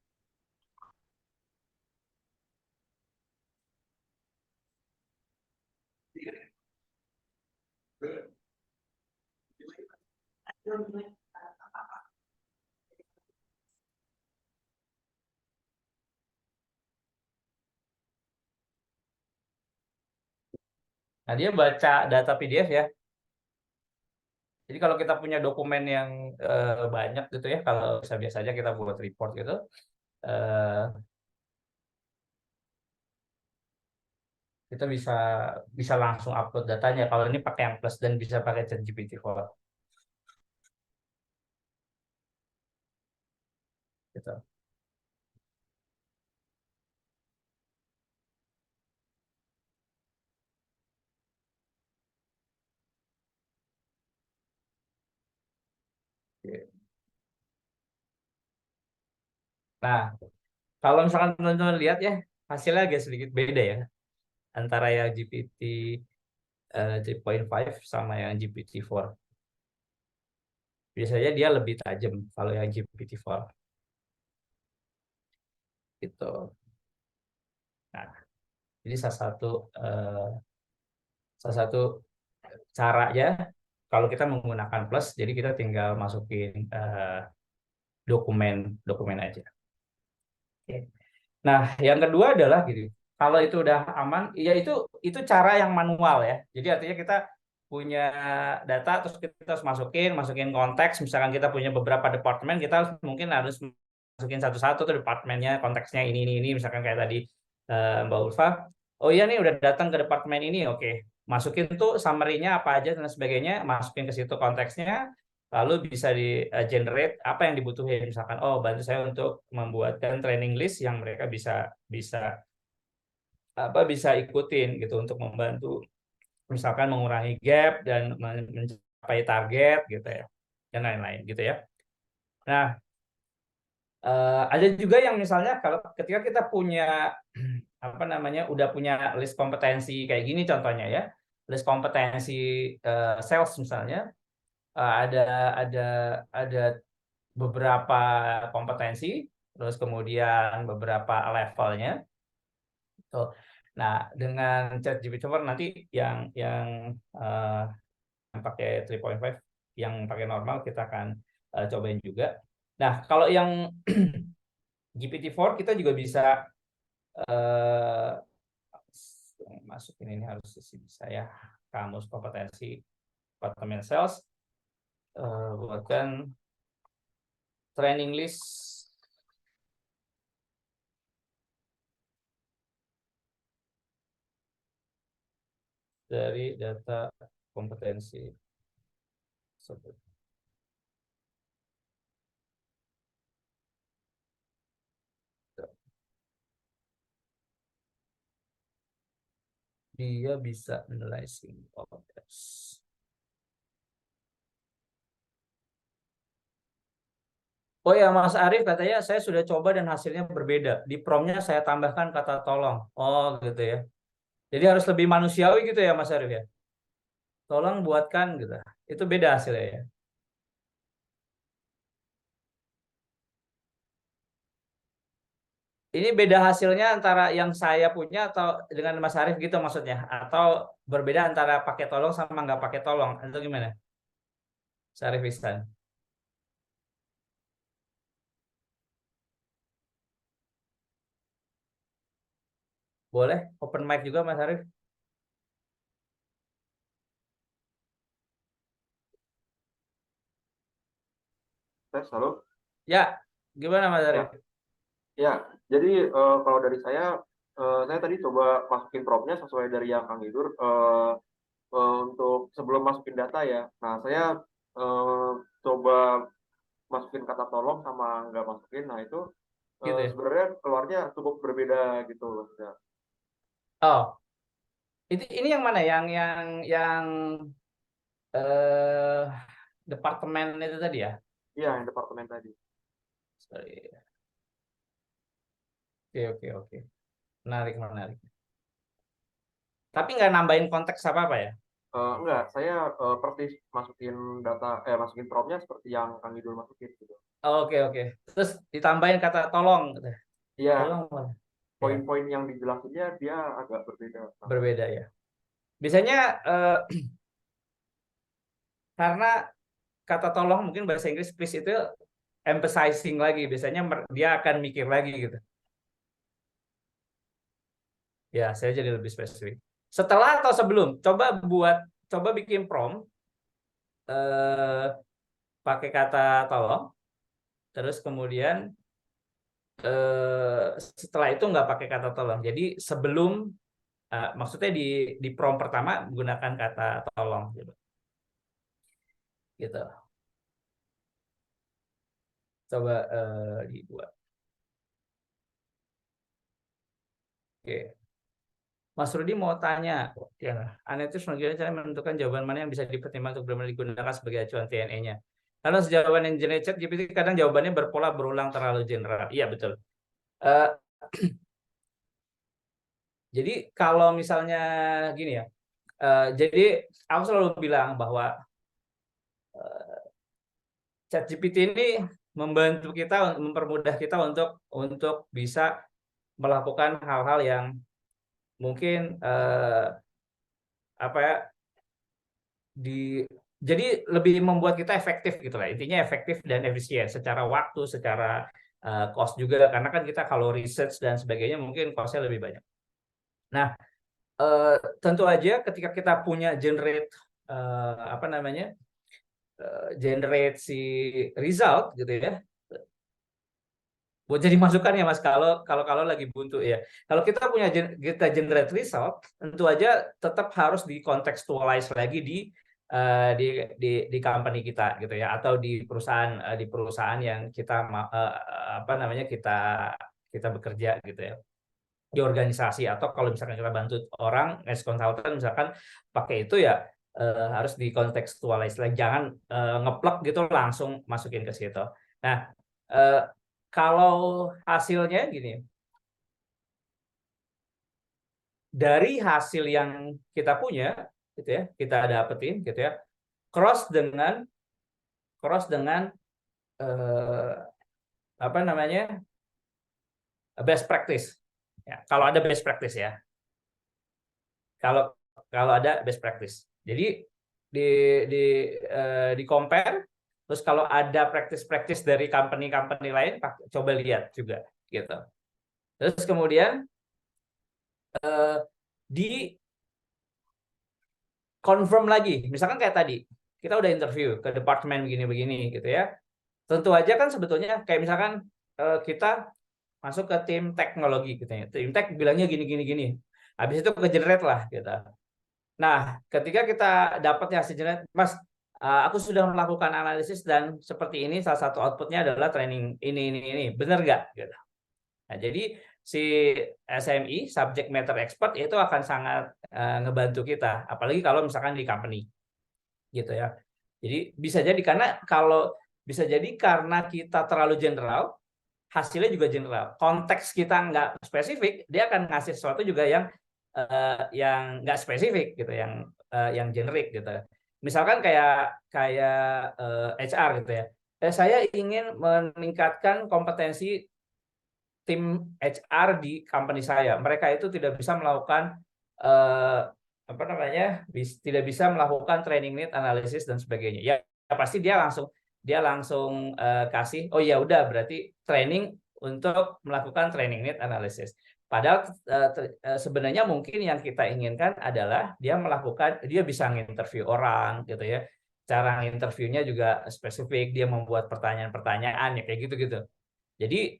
Nah, dia baca data PDF ya. Jadi kalau kita punya dokumen yang banyak gitu ya, kalau biasa aja kita buat report gitu, kita bisa langsung upload datanya. Kalau ini pakai yang plus dan bisa pakai ChatGPT-4. Gitu. Nah, kalau misalkan teman-teman lihat ya, hasilnya agak sedikit beda ya antara yang GPT 3.5 sama yang GPT-4. Biasanya dia lebih tajam kalau yang GPT-4. Gitu. Nah, ini salah satu caranya kalau kita menggunakan plus, jadi kita tinggal masukin dokumen aja. Oke. Nah, yang kedua adalah gitu. Kalau itu udah aman, ya itu cara yang manual ya. Jadi artinya kita punya data terus kita harus masukin konteks. Misalkan kita punya beberapa departemen, kita mungkin harus masukin satu-satu tuh departemennya, konteksnya ini. Misalkan kayak tadi Mbak Ulfa. Oh iya nih udah datang ke departemen ini, oke. Masukin tuh summary-nya apa aja dan sebagainya, masukin ke situ konteksnya. lalu bisa di generate apa yang dibutuhin, misalkan oh bantu saya untuk membuatkan training list yang mereka bisa ikutin gitu untuk membantu misalkan mengurangi gap dan mencapai target gitu ya dan lain-lain gitu ya. Nah, ada juga yang misalnya kalau ketika kita punya apa namanya udah punya list kompetensi kayak gini contohnya ya, list kompetensi sales misalnya, ada beberapa kompetensi, terus kemudian beberapa levelnya. Nah, dengan ChatGPT nanti yang pakai 3.5, yang pakai normal kita akan cobain juga. Nah, kalau yang GPT-4 kita juga bisa masukin ini harus bisa ya, kamus kompetensi departemen sales, buatkan training list dari data kompetensi tersebut. Dia bisa analyzing podcast. Oh ya, Mas Arief katanya saya sudah coba dan hasilnya berbeda. Di prompt-nya saya tambahkan kata tolong. Oh gitu ya. Jadi harus lebih manusiawi gitu ya Mas Arief ya. Tolong buatkan gitu. Itu beda hasilnya ya. Ini beda hasilnya antara yang saya punya atau dengan Mas Arief gitu maksudnya? Atau berbeda antara pakai tolong sama nggak pakai tolong? Atau gimana? Mas Arief Ihsan. Boleh open mic juga Mas Arief? Tes, halo? Ya, gimana Mas Arief? Ya, jadi kalau dari saya tadi coba masukin prompt-nya sesuai dari yang Kang Idur untuk sebelum masukin data ya. Nah, saya coba masukin kata tolong sama nggak masukin. Nah, itu Gitu ya? sebenarnya keluarnya cukup berbeda gitu. Ya. Oh, ini yang mana? Yang departemen itu tadi ya? Iya, yang departemen tadi. Sorry. Oke. Menarik. Tapi nggak nambahin konteks apa-apa ya? Enggak, saya persis masukin masukin prompt-nya seperti yang Kang Idul masukin gitu. Oke. Terus ditambahin kata tolong. Iya, Tolong apa? poin-poin yang dijelasinnya dia agak berbeda. Berbeda ya. Biasanya karena kata tolong mungkin bahasa Inggris please itu emphasizing lagi. Biasanya dia akan mikir lagi gitu. Ya, saya jadi lebih spesifik. Setelah atau sebelum? Coba bikin prompt pakai kata tolong. Terus kemudian setelah itu nggak pakai kata tolong. Jadi sebelum maksudnya di prompt pertama menggunakan kata tolong gitu. Coba dibuat. Oke. Mas Rudi mau tanya, ya, Anetis bagaimana cara menentukan jawaban mana yang bisa dipertimbangkan untuk benar-benar digunakan sebagai acuan TNE-nya? Karena jawaban yang generate chat GPT kadang jawabannya berpola berulang terlalu general. Iya betul. Jadi kalau misalnya gini ya, jadi aku selalu bilang bahwa ChatGPT ini membantu kita, mempermudah kita untuk bisa melakukan hal-hal yang mungkin jadi lebih membuat kita efektif gitu lah. Intinya efektif dan efisien secara waktu, secara cost juga, karena kan kita kalau research dan sebagainya mungkin costnya lebih banyak. Nah, tentu aja ketika kita punya generate generate si result gitu ya, buat jadi masukan ya Mas, kalau lagi buntu ya. Kalau kita generate result, tentu aja tetap harus dikontekstualize lagi di di company kita gitu ya, atau di perusahaan yang kita apa namanya kita bekerja gitu ya, di organisasi, atau kalau misalkan kita bantu orang as consultant misalkan pakai itu ya, harus dikontekstualis lagi, jangan ngeplek gitu langsung masukin ke situ. Nah, kalau hasilnya gini, dari hasil yang kita punya gitu ya, kita dapetin gitu ya, cross dengan apa namanya, best practice ya, kalau ada best practice ya, kalau ada best practice, jadi di compare, terus kalau ada practice dari company lain coba lihat juga gitu. Terus kemudian di confirm lagi, misalkan kayak tadi kita udah interview ke departemen begini-begini gitu ya, tentu aja kan sebetulnya kayak misalkan kita masuk ke tim teknologi gitu ya, tim tech bilangnya gini, habis itu ke generate lah gitu. Nah, ketika kita dapatnya hasil generate, Mas, aku sudah melakukan analisis dan seperti ini, salah satu outputnya adalah training ini, benar nggak gitu. Nah, jadi si SME, subject matter expert, itu akan sangat ngebantu kita, apalagi kalau misalkan di company gitu ya. Jadi bisa jadi karena kita terlalu general, hasilnya juga general. Konteks kita nggak spesifik, dia akan ngasih sesuatu juga yang nggak spesifik gitu, yang generik gitu. Misalkan kayak HR gitu ya. Saya ingin meningkatkan kompetensi tim HR di company saya. Mereka itu tidak bisa melakukan apa namanya, tidak bisa melakukan training need analysis dan sebagainya. Ya pasti dia langsung kasih, oh ya udah berarti training untuk melakukan training need analysis. Padahal sebenarnya mungkin yang kita inginkan adalah dia bisa nginterview orang gitu ya. Cara nginterviewnya juga spesifik, dia membuat pertanyaan-pertanyaan ya kayak gitu-gitu. Jadi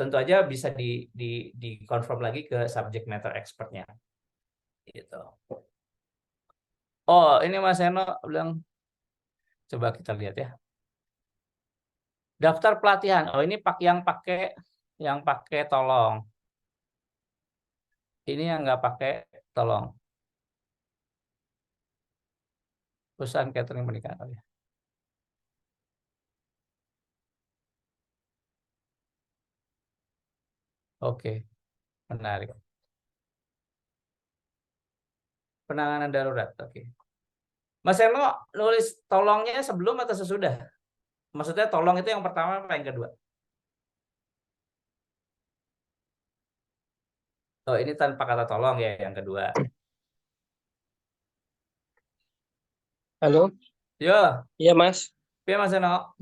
tentu aja bisa di confirm lagi ke subject matter expertnya. Gitu. Oh, ini Mas Eno bilang, coba kita lihat ya. Daftar pelatihan. Oh, ini yang pakai tolong. Ini yang nggak pakai tolong. Perusahaan catering pernikahan. Ya. Oke, menarik. Penanganan darurat. Oke. Mas Eno nulis tolongnya sebelum atau sesudah? Maksudnya tolong itu yang pertama apa yang kedua? Oh, ini tanpa kata tolong ya yang kedua. Halo, Yo, iya Mas. ya Mas Eno.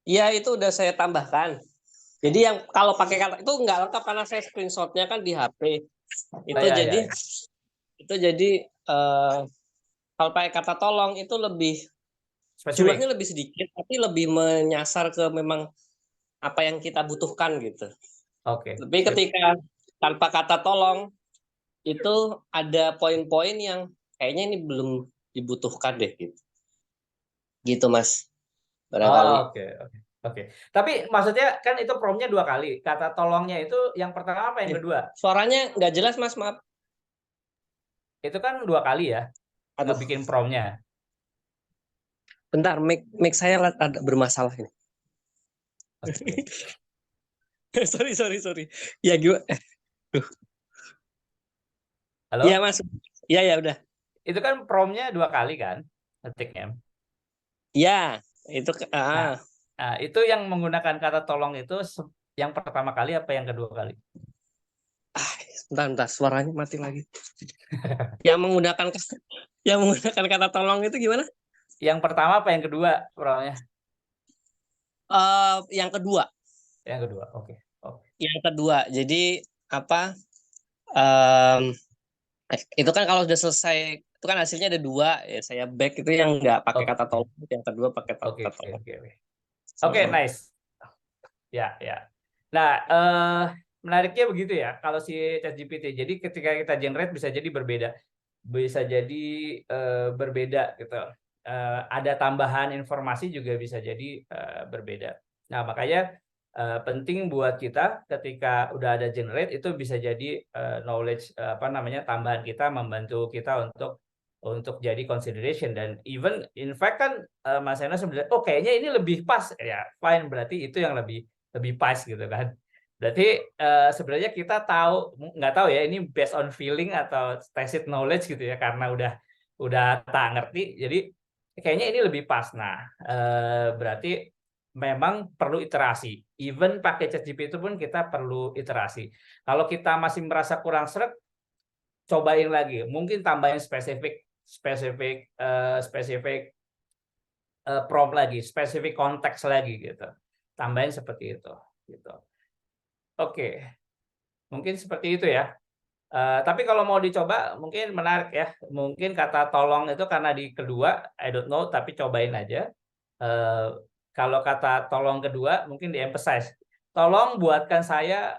Iya itu udah saya tambahkan. Jadi yang kalau pakai kata itu nggak lengkap karena saya screenshotnya kan di HP. Itu Ya, jadi ya. itu jadi kalau pakai kata tolong itu lebih Spesifik. jumlahnya lebih sedikit, tapi lebih menyasar ke memang apa yang kita butuhkan gitu. Oke. Tapi ketika tanpa kata tolong itu ada poin-poin yang kayaknya ini belum dibutuhkan deh gitu. Gitu Mas. Barangkali. Oke. Tapi maksudnya kan itu promnya 2 kali. Kata tolongnya itu yang pertama apa yang kedua? Suaranya nggak jelas Mas, maaf. Itu kan 2 kali ya. Aduh. Bikin promnya. Bentar, mic saya ada bermasalah ini. Okay. sorry. Ya gimana? Halo? Iya Mas. Iya udah. Itu kan promnya 2 kali kan, ngetiknya. Iya, itu. Nah, itu yang menggunakan kata tolong itu yang pertama kali apa yang kedua kali? Bentar, suaranya mati lagi. yang menggunakan kata tolong itu gimana? Yang pertama apa yang kedua promnya? Yang kedua. Yang kedua, oke. Yang kedua, jadi apa? Itu kan kalau sudah selesai, itu kan hasilnya ada 2 ya. Saya back itu yang nggak pakai kata tolong, yang kedua pakai kata tolong. Oke, nice. Ya. Nah, menariknya begitu ya kalau si ChatGPT. Jadi ketika kita generate bisa jadi berbeda. bisa jadi berbeda gitu. Ada tambahan informasi juga bisa jadi berbeda. Nah, makanya penting buat kita ketika udah ada generate itu bisa jadi knowledge tambahan kita, membantu kita untuk jadi consideration. Dan even in fact kan Mas Ena sebenarnya kayaknya ini lebih pas ya, fine, berarti itu yang lebih pas gitu kan. Berarti sebenarnya kita nggak tahu ya ini based on feeling atau tacit knowledge gitu ya, karena udah tak ngerti, jadi kayaknya ini lebih pas. Nah, berarti memang perlu iterasi. Even pakai ChatGPT itu pun kita perlu iterasi. Kalau kita masih merasa kurang sreg, cobain lagi. Mungkin tambahin spesifik prompt lagi, spesifik konteks lagi gitu. Tambahin seperti itu gitu. Oke. Mungkin seperti itu ya. Tapi kalau mau dicoba mungkin menarik ya. Mungkin kata tolong itu karena di kedua, I don't know, tapi cobain aja. Kalau kata tolong kedua mungkin di-emphasize. Tolong buatkan saya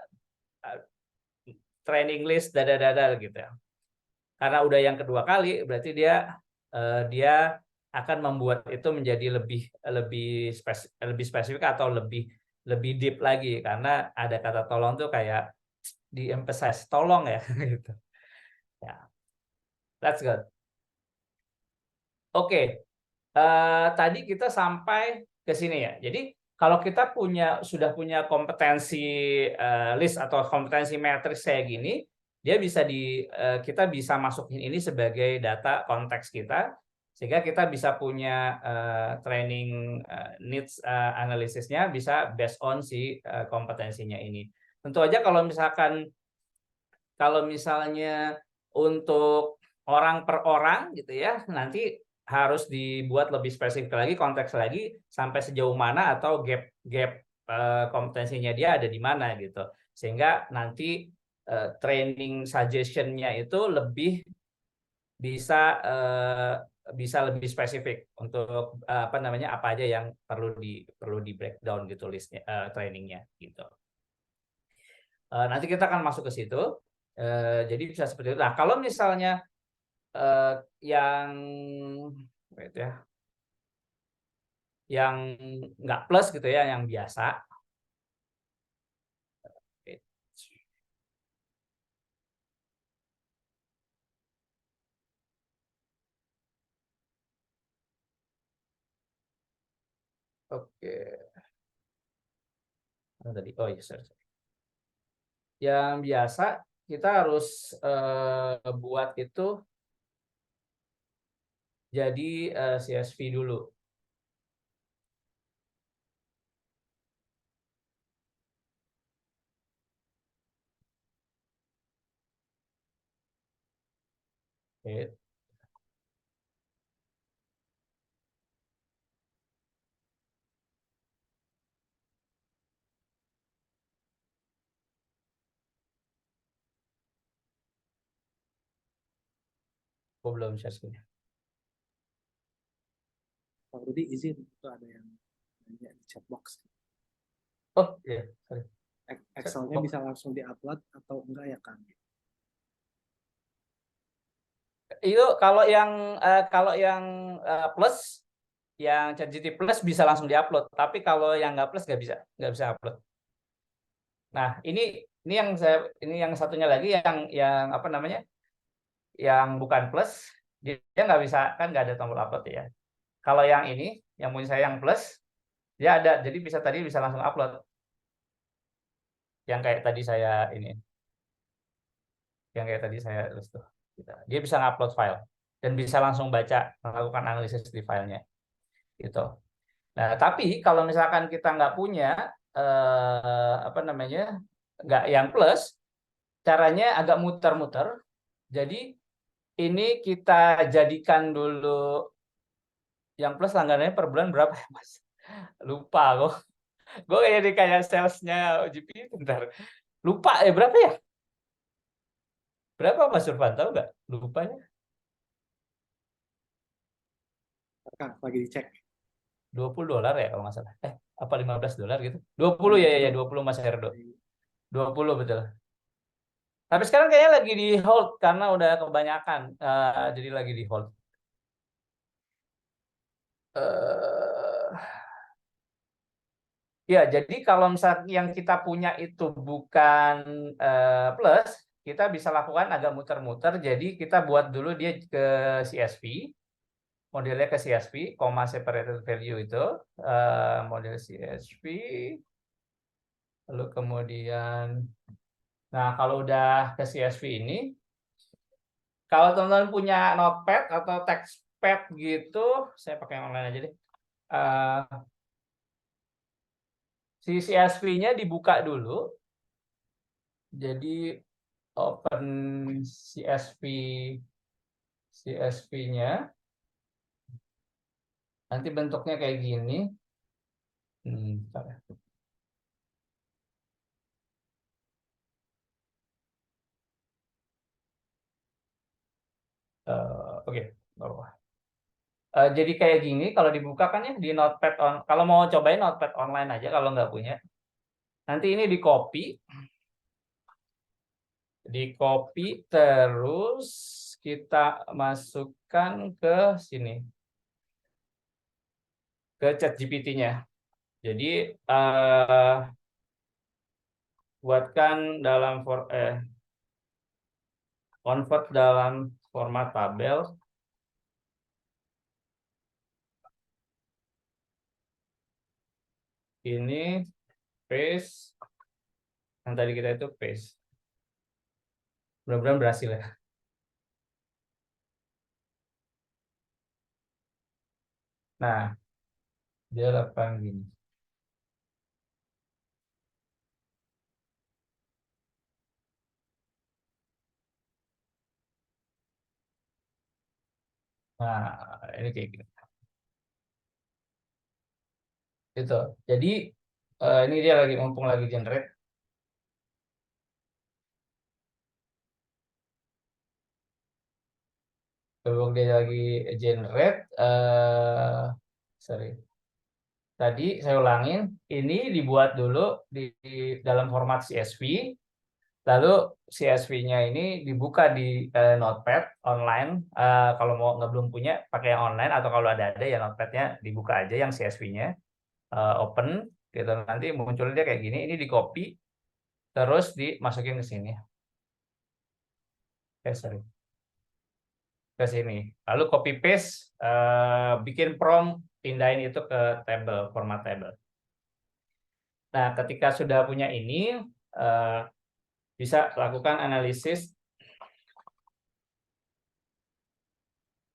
training list dada gitu ya. Karena udah yang kedua kali, berarti dia akan membuat itu menjadi lebih spesifik atau lebih deep lagi, karena ada kata tolong tuh kayak di-emphasize, tolong ya gitu. Ya. That's good. Oke. Tadi kita sampai ke sini ya. Jadi kalau kita sudah punya kompetensi list atau kompetensi matrix kayak gini, dia kita bisa masukin ini sebagai data konteks kita, sehingga kita bisa punya training needs analisisnya bisa based on si kompetensinya ini. Tentu aja kalau misalnya untuk orang per orang gitu ya, nanti harus dibuat lebih spesifik lagi, konteks lagi, sampai sejauh mana atau gap kompetensinya dia ada di mana gitu, sehingga nanti training suggestion-nya itu lebih bisa lebih spesifik untuk apa aja yang perlu di breakdown gitu listnya, trainingnya gitu. Nanti kita akan masuk ke situ. Jadi bisa seperti itu. Nah, kalau misalnya yang nggak plus gitu ya, yang biasa. Oke. Tadi, sorry. Yang biasa kita harus buat itu jadi CSV dulu. Oke. Belum share screen. Pak Rudi izin, itu ada yang nanya di chat box. Oh iya, sorry. Excel-nya bisa langsung di-upload atau enggak ya, Kang? Itu kalau yang plus, yang ChatGPT plus bisa langsung diupload, tapi kalau yang nggak plus nggak bisa upload. Nah, ini yang satunya lagi yang apa namanya, yang bukan plus, dia nggak bisa, kan nggak ada tombol upload ya. Kalau yang ini, yang punya saya yang plus, dia ada, jadi tadi bisa langsung upload. Yang kayak tadi saya tulis tuh. Dia bisa ngupload file dan bisa langsung melakukan analisis di filenya. Gitu. Nah, tapi kalau misalkan kita nggak punya nggak yang plus, caranya agak muter-muter. Jadi ini kita jadikan dulu yang plus, langganannya per bulan berapa ya, Mas? Lupa kok. Gue kayak salesnya OJP, bentar. Lupa ya, berapa ya? Berapa Mas Survan, tahu nggak? Lupanya. Kang, lagi dicek. $20 ya kalau nggak salah. Apa $15 gitu? 20 ya 20 Mas Herdo. 20 betul. Tapi sekarang kayaknya lagi di hold karena udah kebanyakan, jadi lagi di hold. Ya, jadi kalau misalnya yang kita punya itu bukan plus, kita bisa lakukan agak muter-muter. Jadi kita buat dulu dia ke CSV, modelnya ke CSV, comma separated value itu, model CSV. Lalu kemudian, nah kalau udah ke CSV ini, kalau teman-teman punya notepad atau textpad gitu, saya pakai yang online aja deh. Si CSV-nya dibuka dulu. Jadi open CSV-nya. Nanti bentuknya kayak gini. Bentar ya. Oke, bawah. Jadi kayak gini kalau dibuka kan ya di Notepad kalau mau cobain Notepad online aja kalau nggak punya. Nanti ini di copy terus kita masukkan ke sini, ke ChatGPT-nya. Jadi buatkan convert dalam format tabel. Ini paste, yang tadi kita itu paste. Mudah-mudahan berhasil ya. Nah, dia lakukan gini. Nah, ini kayak gini. Itu. Jadi ini dia lagi mumpung lagi generate. Mumpung dia lagi generate. Sorry. Tadi saya ulangin. Ini dibuat dulu di dalam format CSV. Lalu CSV-nya ini dibuka di Notepad online. Kalau mau belum punya, pakai yang online. Atau kalau ada ya Notepad-nya dibuka aja yang CSV-nya. Open. Gitu. Nanti muncul dia kayak gini. Ini di copy. Terus dimasukin ke sini. Sorry. Ke sini. Lalu copy paste. Bikin prompt. Pindahin itu ke table. Format table. Nah, ketika sudah punya ini. Bisa lakukan analisis.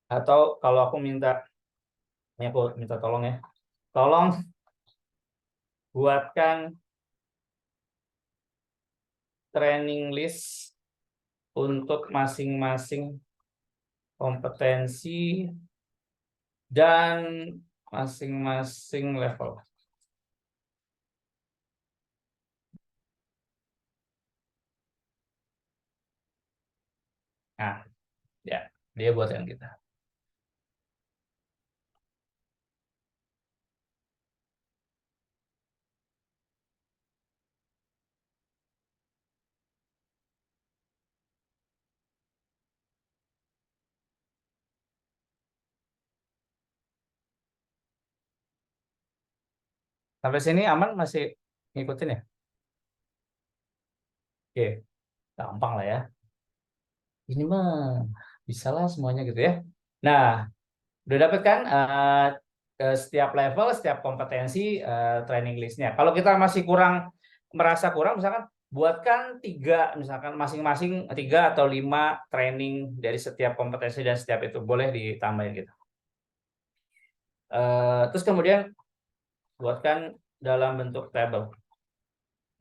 Atau kalau aku minta, ini aku minta tolong ya. Tolong buatkan training list untuk masing-masing kompetensi dan masing-masing level. Nah, ya, dia buatkan kita. Sampai sini aman, masih ngikutin ya? Oke, gampang lah ya. Ini mah bisa lah semuanya gitu ya. Nah, udah dapet kan setiap level, setiap kompetensi training listnya. Kalau kita masih merasa kurang, misalkan buatkan 3, misalkan masing-masing 3 atau 5 training dari setiap kompetensi dan setiap itu boleh ditambahin gitu. Terus kemudian buatkan dalam bentuk table.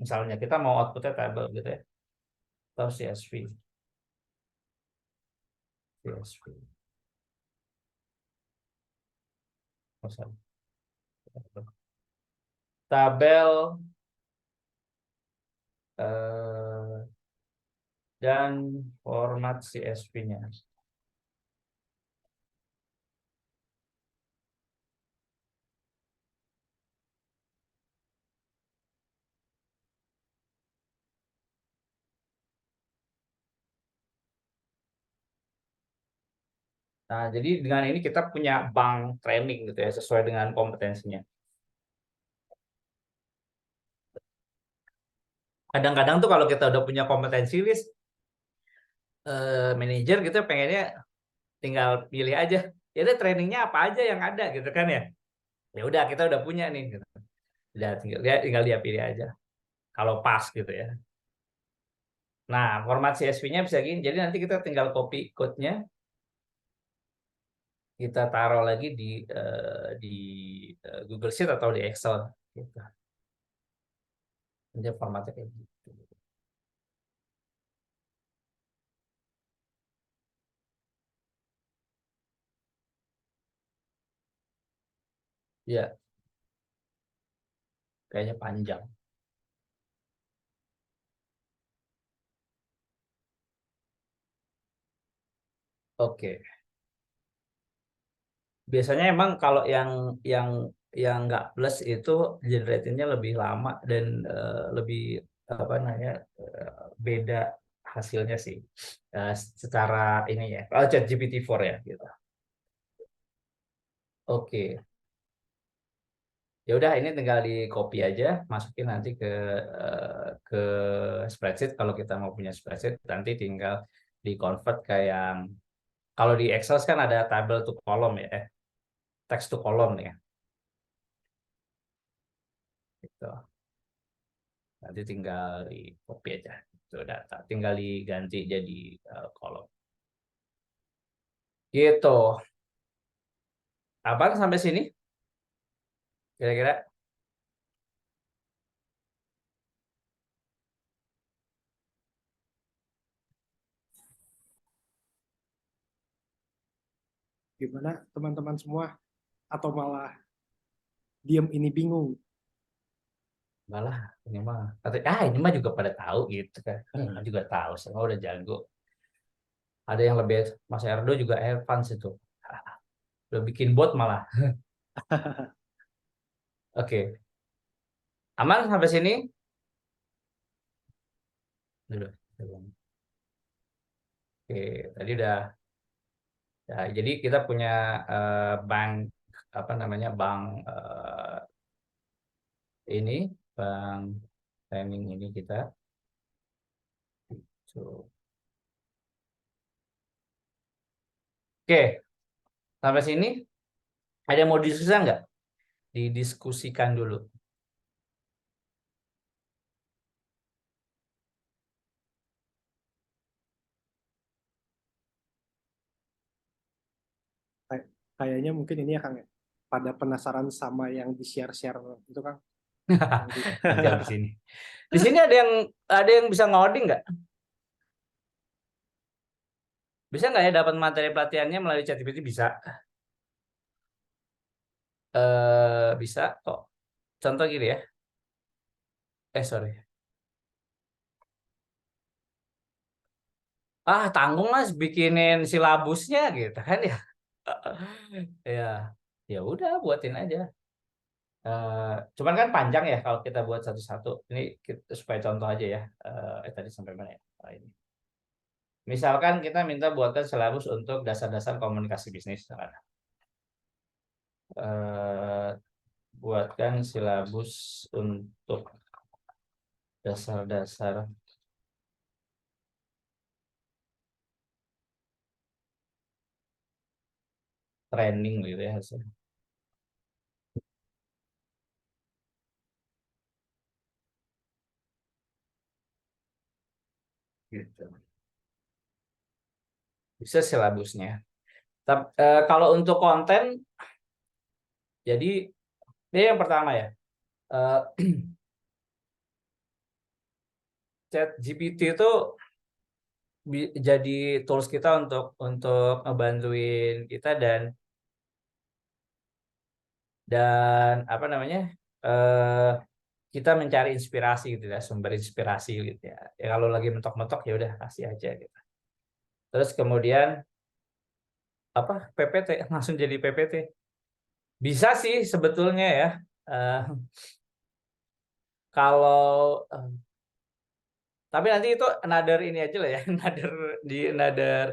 Misalnya kita mau outputnya table gitu ya, atau CSV. Tabel dan format CSV-nya. Nah, jadi dengan ini kita punya bank training gitu ya, sesuai dengan kompetensinya. Kadang-kadang tuh kalau kita udah punya kompetensi list, manajer gitu pengennya tinggal pilih aja. Ya udah trainingnya apa aja yang ada gitu kan ya. Ya udah kita udah punya nih gitu. Udah tinggal dia pilih aja. Kalau pas gitu ya. Nah, format CSV-nya bisa gini. Jadi nanti kita tinggal copy code-nya, kita taruh lagi di Google Sheet atau di Excel gitu. Jadi formatnya kayak gitu. Ya, kayaknya panjang. Oke. Biasanya emang kalau yang nggak plus itu generatingnya lebih lama dan lebih apa namanya beda hasilnya sih. Secara ini ya. Kalau ChatGPT-4 ya gitu. Oke. Ya udah ini tinggal di copy aja, masukin nanti ke spreadsheet. Kalau kita mau punya spreadsheet nanti tinggal di convert ke yang kalau di Excel kan ada table to column ya, text to column ya. Gitu. Nanti tinggal di copy aja itu data, tinggal diganti jadi kolom. Gitu. Abang sampai sini kira-kira? Gimana teman-teman semua? Atau malah diam ini bingung? Malah ini mah ini mah juga pada tahu gitu kan. Ini juga tahu, semua udah jago. Ada yang lebih, Mas Erdo juga advance itu. Udah bikin bot malah. Oke. Aman sampai sini? Udah. Oke, tadi udah. Ya, jadi kita punya bank apa namanya bank ini bank training ini kita. So. Oke, sampai sini ada yang mau diskusikan nggak? Didiskusikan dulu. Kayaknya mungkin ini ya Kang ya. Pada penasaran sama yang di-share-share itu Kang. Nanti habis ini. Di sini ada yang bisa ngoding nggak? Bisa nggak ya dapat materi pelatihannya melalui ChatGPT? Bisa. Bisa kok. Contoh gini ya. Sorry. Tanggung Mas bikinin silabusnya gitu kan ya. Ya, ya udah buatin aja. Cuman kan panjang ya kalau kita buat satu-satu. Ini supaya contoh aja ya. Tadi sampai mana ya? Ini. Misalkan kita minta buatkan silabus untuk dasar-dasar komunikasi bisnis. Buatkan silabus untuk dasar-dasar training gitu ya hasilnya. Gitu. Bisa silabusnya. Tapi kalau untuk konten, jadi ini yang pertama ya. ChatGPT itu jadi tools kita untuk ngebantuin kita dan apa namanya kita mencari inspirasi gitu ya, sumber inspirasi gitu ya. Ya kalau lagi mentok-mentok ya udah kasih aja gitu. Terus kemudian apa PPT langsung jadi PPT. Bisa sih sebetulnya ya. Kalau tapi nanti itu another ini aja lah ya, another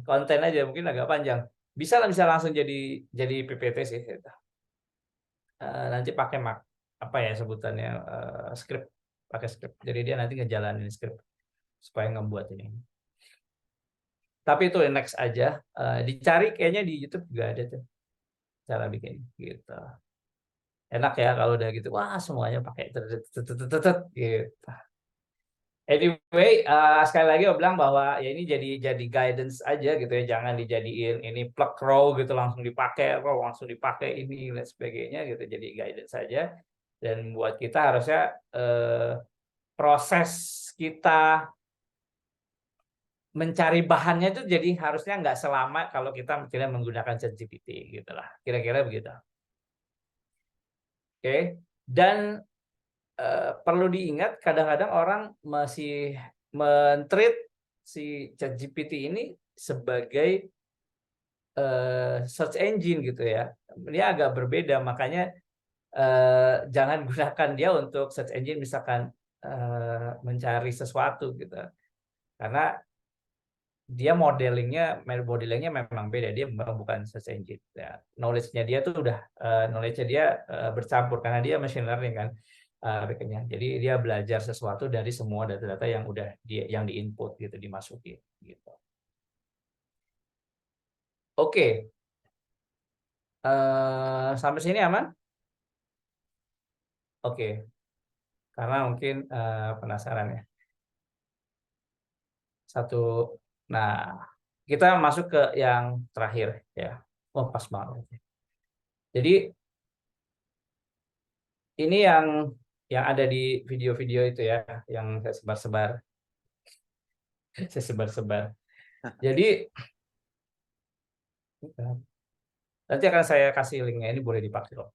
konten aja mungkin agak panjang. Bisa langsung jadi PPT sih. Gitu. Nanti pakai apa ya sebutannya script, pakai script. Jadi dia nanti ngejalanin script supaya ngebuat ini. Tapi itu next aja. Dicari kayaknya di YouTube juga ada tuh cara bikin gitu. Enak ya kalau udah gitu. Wah, semuanya pakai gitu. Anyway, sekali lagi aku bilang bahwa ya ini jadi guidance aja gitu ya, jangan dijadiin ini plug row gitu langsung dipakai ini dan sebagainya gitu, jadi guidance saja. Dan buat kita harusnya proses kita mencari bahannya itu jadi harusnya nggak selama kalau kita tidak menggunakan ChatGPT gitu lah, kira-kira begitu. Oke. Dan perlu diingat kadang-kadang orang masih men-treat si ChatGPT ini sebagai search engine gitu ya. Dia agak berbeda, makanya jangan gunakan dia untuk search engine misalkan mencari sesuatu gitu. Karena dia modelingnya memang beda, dia memang bukan search engine. Ya, knowledge-nya dia tuh udah knowledge-nya dia bercampur karena dia machine learning kan. Backend-nya. Jadi dia belajar sesuatu dari semua data-data yang udah yang diinput gitu, dimasukin gitu. Oke. Sampai sini aman? Oke. Karena mungkin penasaran ya. Nah, kita masuk ke yang terakhir ya. Oh, pas banget. Jadi ini yang ada di video-video itu ya, yang saya sebar-sebar. Saya sebar-sebar. Jadi nanti akan saya kasih linknya, ini boleh dipakai loh.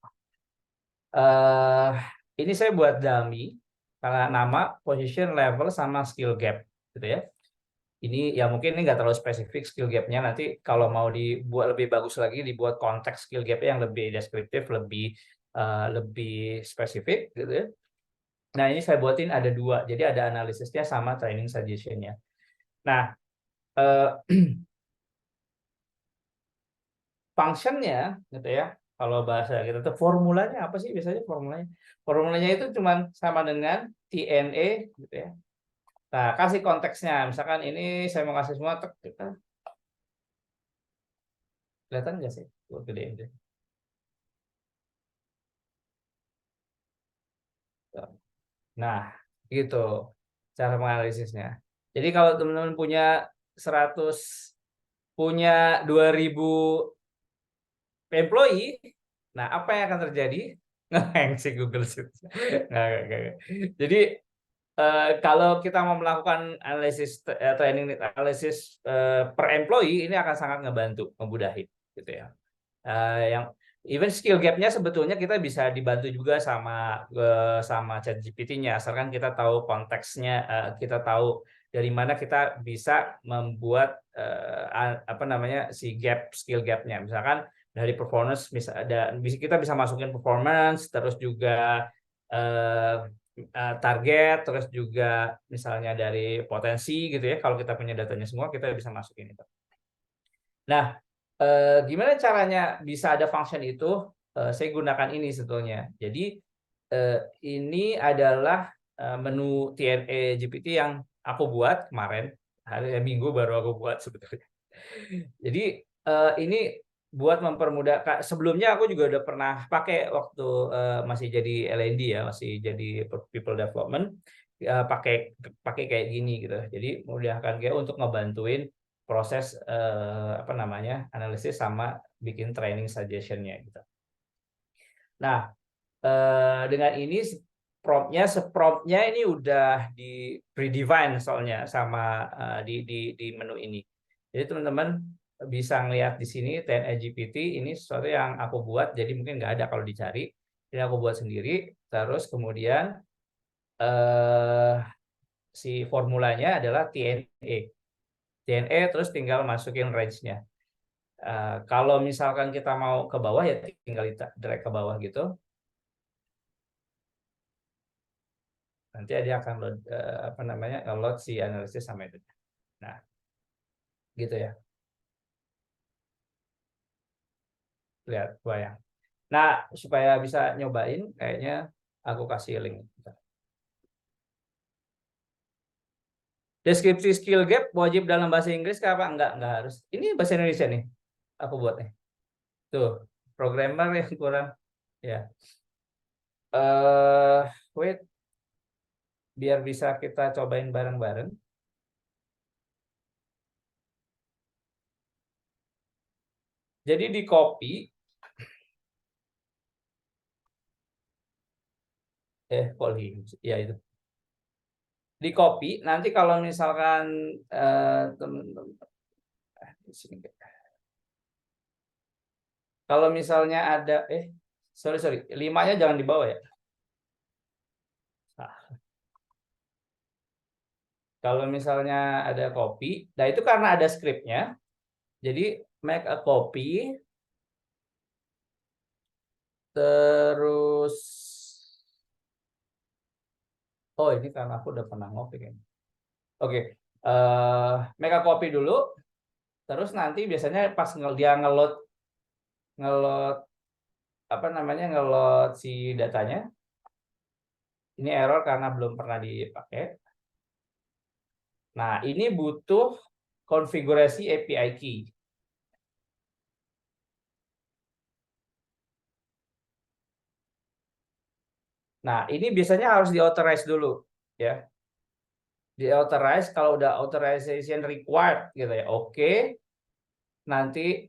Ini saya buat dummy karena nama, position, level, sama skill gap gitu ya. Ini ya mungkin ini nggak terlalu spesifik skill gapnya, nanti kalau mau dibuat lebih bagus lagi dibuat konteks skill gapnya yang lebih deskriptif, lebih spesifik gitu ya. Nah ini saya buatin ada 2, jadi ada analisisnya sama training suggestion-nya. Nah function-nya gitu ya, kalau bahasa kita tuh formulanya apa sih biasanya formulanya? Formulanya itu cuma sama dengan TNE gitu ya. Nah, kasih konteksnya. Misalkan ini saya mau kasih semua kita kelihatan nggak sih? Gue gedein deh. Nah, gitu cara menganalisisnya. Jadi kalau teman-teman punya 2000 employee, nah apa yang akan terjadi? Ngehang sih Google Sheets. Nggak. Jadi kalau kita mau melakukan analisis training analisis per employee, ini akan sangat ngebantu, ngemudahin gitu ya. Yang even skill gap-nya sebetulnya kita bisa dibantu juga sama ChatGPT-nya, asalkan kita tahu konteksnya, kita tahu dari mana kita bisa membuat si skill gap-nya. Misalkan dari performance kita bisa masukin performance, terus juga target, terus juga misalnya dari potensi gitu ya. Kalau kita punya datanya semua, kita bisa masukin itu. Nah, gimana caranya bisa ada function itu? Saya gunakan ini sebetulnya. Jadi ini adalah menu TNE GPT yang aku buat kemarin, hari Minggu baru aku buat sebetulnya. Jadi ini buat mempermudah. Sebelumnya aku juga udah pernah pakai waktu masih jadi L&D ya, masih jadi people development, pakai kayak gini gitu. Jadi memudahkan dia untuk ngebantuin proses analisis sama bikin training suggestion-nya gitu. Nah, dengan ini promptnya ini udah di predefined soalnya sama di menu ini. Jadi teman-teman bisa ngelihat di sini TNE GPT ini sesuatu yang aku buat, jadi mungkin nggak ada kalau dicari. Ini aku buat sendiri. Terus kemudian si formulanya adalah TNE. terus tinggal masukin range-nya. Kalau misalkan kita mau ke bawah ya tinggal drag ke bawah gitu. Nanti dia akan load load si analisis sama itu. Nah, gitu ya. Lihat bayang. Nah, supaya bisa nyobain, kayaknya aku kasih link. Deskripsi skill gap wajib dalam bahasa Inggris kah apa? Enggak harus. Ini bahasa Indonesia nih. Aku buat nih. Tuh, programmer yang kurang ya. Wait, biar bisa kita cobain bareng-bareng. Jadi di copy, ya itu. Di copy, nanti kalau misalkan teman-teman, di sini. Kalau misalnya ada, sorry, 5-nya jangan dibawa ya. Kalau misalnya ada copy, nah itu karena ada scriptnya, jadi make a copy, terus, oh ini karena aku udah pernah ngopi kayaknya. Oke, make a copy dulu, terus nanti biasanya pas dia ngeload apa namanya, ngeload si datanya, ini error karena belum pernah dipakai. Nah, ini butuh konfigurasi API key. Nah, ini biasanya harus di-authorize dulu, ya. Di-authorize, kalau udah authorization required, gitu ya, oke. Nanti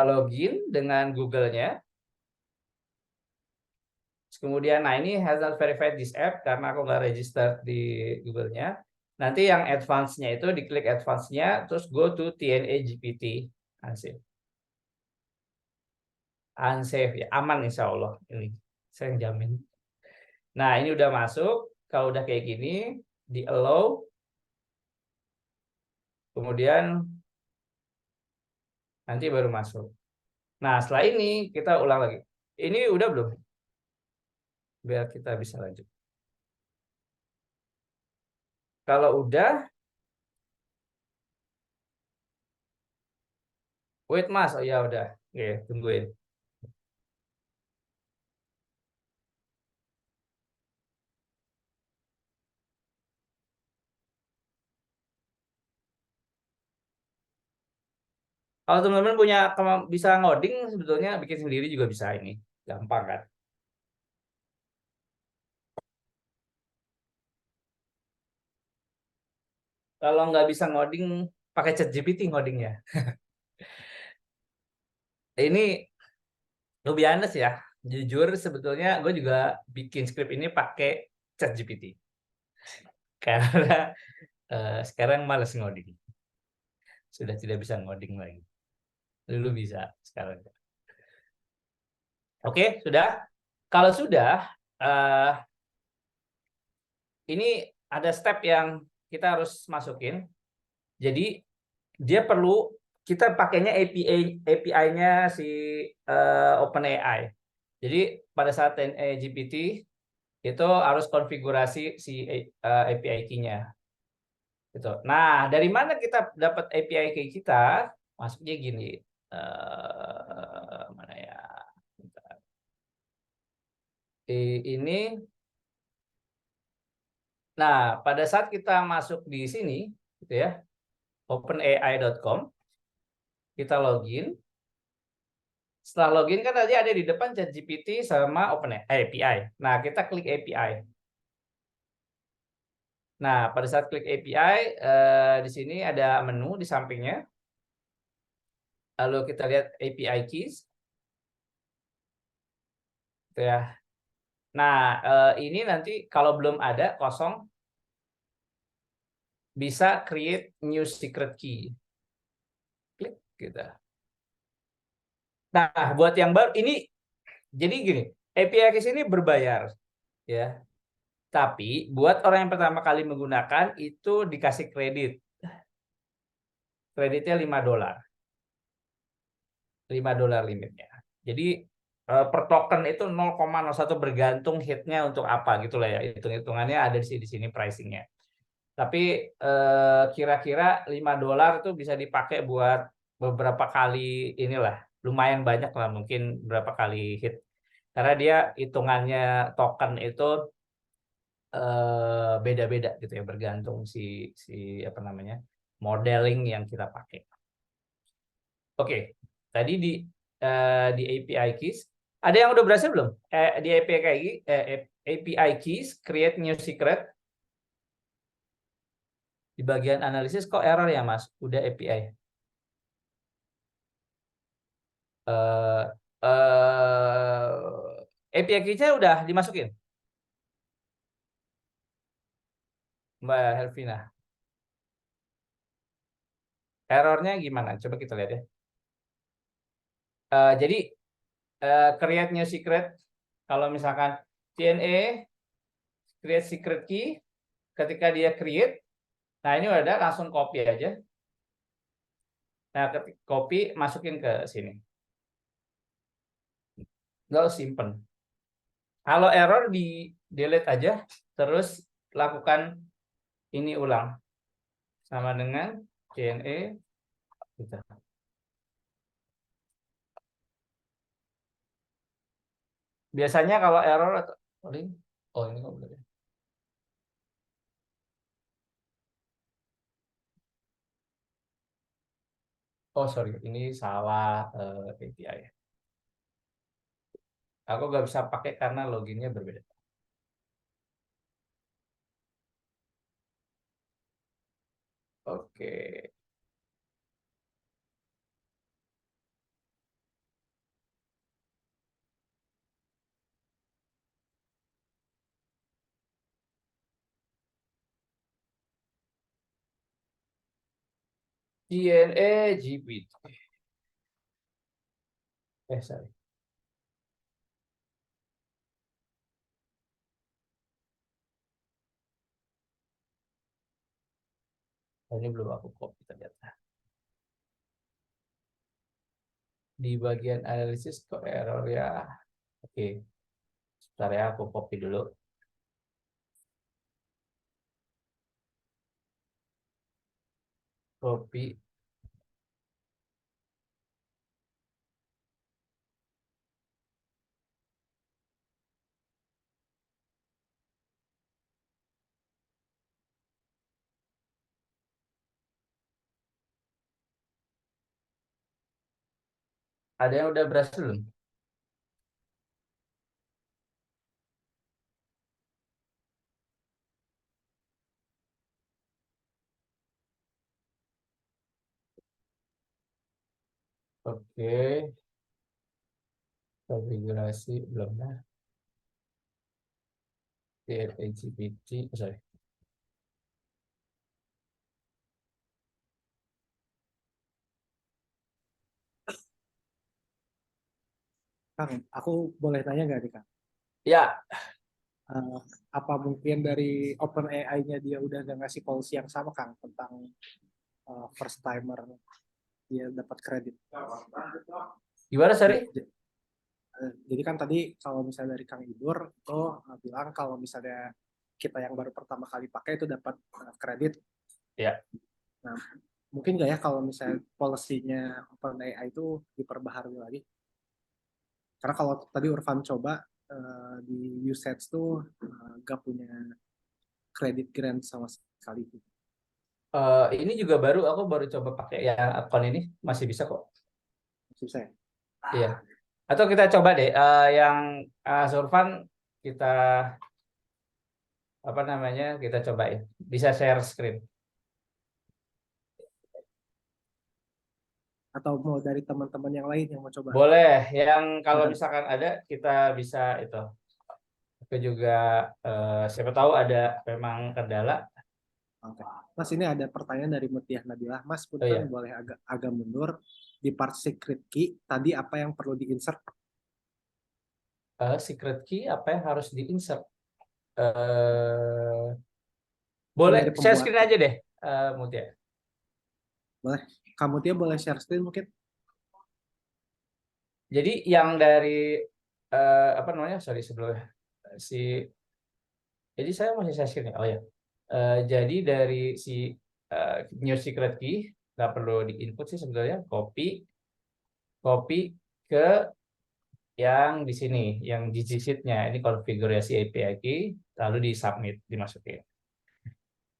login dengan Google-nya. Kemudian, nah ini has not verified this app, karena aku nggak register di Google-nya. Nanti yang advance-nya itu, diklik advance-nya, terus go to TNA GPT. Unsafe. Unsafe, ya, aman insya Allah. Ini, saya jamin. Nah, ini udah masuk. Kalau udah kayak gini, di allow. Kemudian nanti baru masuk. Nah, setelah ini kita ulang lagi. Ini udah belum? Biar kita bisa lanjut. Kalau udah, wait Mas. Oh ya udah. Oke, tungguin. Kalau teman-teman bisa ngoding, sebetulnya bikin sendiri juga bisa ini. Gampang kan? Kalau nggak bisa ngoding, pakai ChatGPT ngodingnya. Ini lebih honest ya. Jujur sebetulnya gue juga bikin script ini pakai ChatGPT. Karena sekarang males ngoding. Sudah tidak bisa ngoding lagi. Dulu bisa, sekarang. Oke, sudah. Kalau sudah, ini ada step yang kita harus masukin. Jadi dia perlu, kita pakainya API-nya si OpenAI. Jadi pada saat TNA GPT itu harus konfigurasi si API key-nya. Gitu. Nah, dari mana kita dapat API key kita? Masuknya gini. Mana ya? Ini. Nah, pada saat kita masuk di sini, gitu ya, openai.com, kita login. Setelah login kan tadi ada di depan ChatGPT sama OpenAI API. Nah, kita klik API. Nah, pada saat klik API, di sini ada menu di sampingnya. Lalu kita lihat API keys. Gitu ya. Nah, ini nanti kalau belum ada kosong, bisa create new secret key. Klik gitu. Nah, buat yang baru ini, jadi gini, API keys ini berbayar, ya. Tapi buat orang yang pertama kali menggunakan itu dikasih kredit. Kreditnya $5. $5 limitnya. Jadi per token itu 0,01 bergantung hitnya untuk apa gitu lah ya. Hitung-hitungannya ada di sini pricingnya. Tapi kira-kira $5 itu bisa dipakai buat beberapa kali inilah, lumayan banyak lah, mungkin berapa kali hit. Karena dia hitungannya token itu beda-beda gitu ya, bergantung si apa namanya, modeling yang kita pakai. Oke, tadi di API keys ada yang udah berhasil belum? Di API keys create new secret. Di bagian analisis kok error ya Mas? Udah API. API keys-nya udah dimasukin, Mbak Helvina. Errornya gimana? Coba kita lihat ya. Jadi create new secret, kalau misalkan TNA create secret key, ketika dia create, nah ini udah langsung copy aja. Nah, copy masukin ke sini. Nggak simpen. Kalau error di delete aja, terus lakukan ini ulang. Sama dengan CNE. Gitu. Biasanya kalau error atau oh ini kok boleh. Oh sorry, ini salah API ya. Aku nggak bisa pakai karena loginnya berbeda. Oke. DNA GPT. Sorry. Ini belum aku copy ternyata. Di bagian analisis kok error ya. Oke. Sebentar ya, aku copy dulu. Copy. Ada yang udah berhasil belum? Oke. Konfigurasi belum ya. GPT, sorry. Kang, aku boleh tanya nggak nih Kang? Ya, Apa mungkin dari OpenAI-nya dia udah nggak ngasih policy yang sama Kang tentang first timer dia dapat kredit? gimana sorry? Jadi kan tadi kalau misalnya dari Kang Idur itu bilang kalau misalnya kita yang baru pertama kali pakai itu dapat kredit. Ya. Nah, mungkin nggak ya kalau misalnya policy-nya OpenAI itu diperbaharui lagi? Karena kalau tadi Urfan coba di usage tuh nggak punya kredit grant sama sekali. Ini juga aku baru coba pakai yang akun ini, masih bisa kok. Susah ya? Iya. Atau kita coba deh yang Surfan kita apa namanya, kita cobain. Bisa share screen. Atau mau dari teman-teman yang lain yang mau coba? Boleh, yang kalau Boleh. misalkan ada kita bisa itu. Aku juga siapa tahu ada memang kendala. Oke. Mas, ini ada pertanyaan dari Mutiah Nabilah. Mas, Oh iya. boleh agak mundur di part secret key. Tadi apa yang perlu di-insert? Secret key apa yang harus di-insert? Dari Boleh share pembuat. screen aja deh, Mutia. Boleh. Kamu Tia boleh share screen mungkin? Jadi yang dari apa namanya? Sorry sebelumnya jadi saya masih share screen ya. Oh ya. Jadi dari si new secret key nggak perlu di input sih sebetulnya, copy ke yang di sini, yang di sheet-nya ini konfigurasi API key, lalu di submit, dimasukin.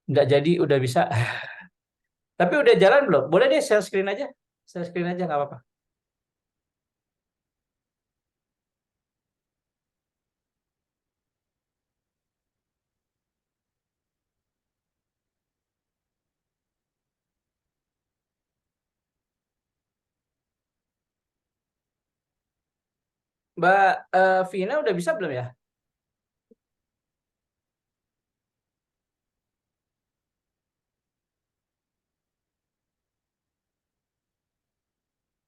Nggak jadi, udah bisa. Tapi udah jalan belum? Boleh deh share screen aja, nggak apa-apa. Mbak Vina udah bisa belum ya?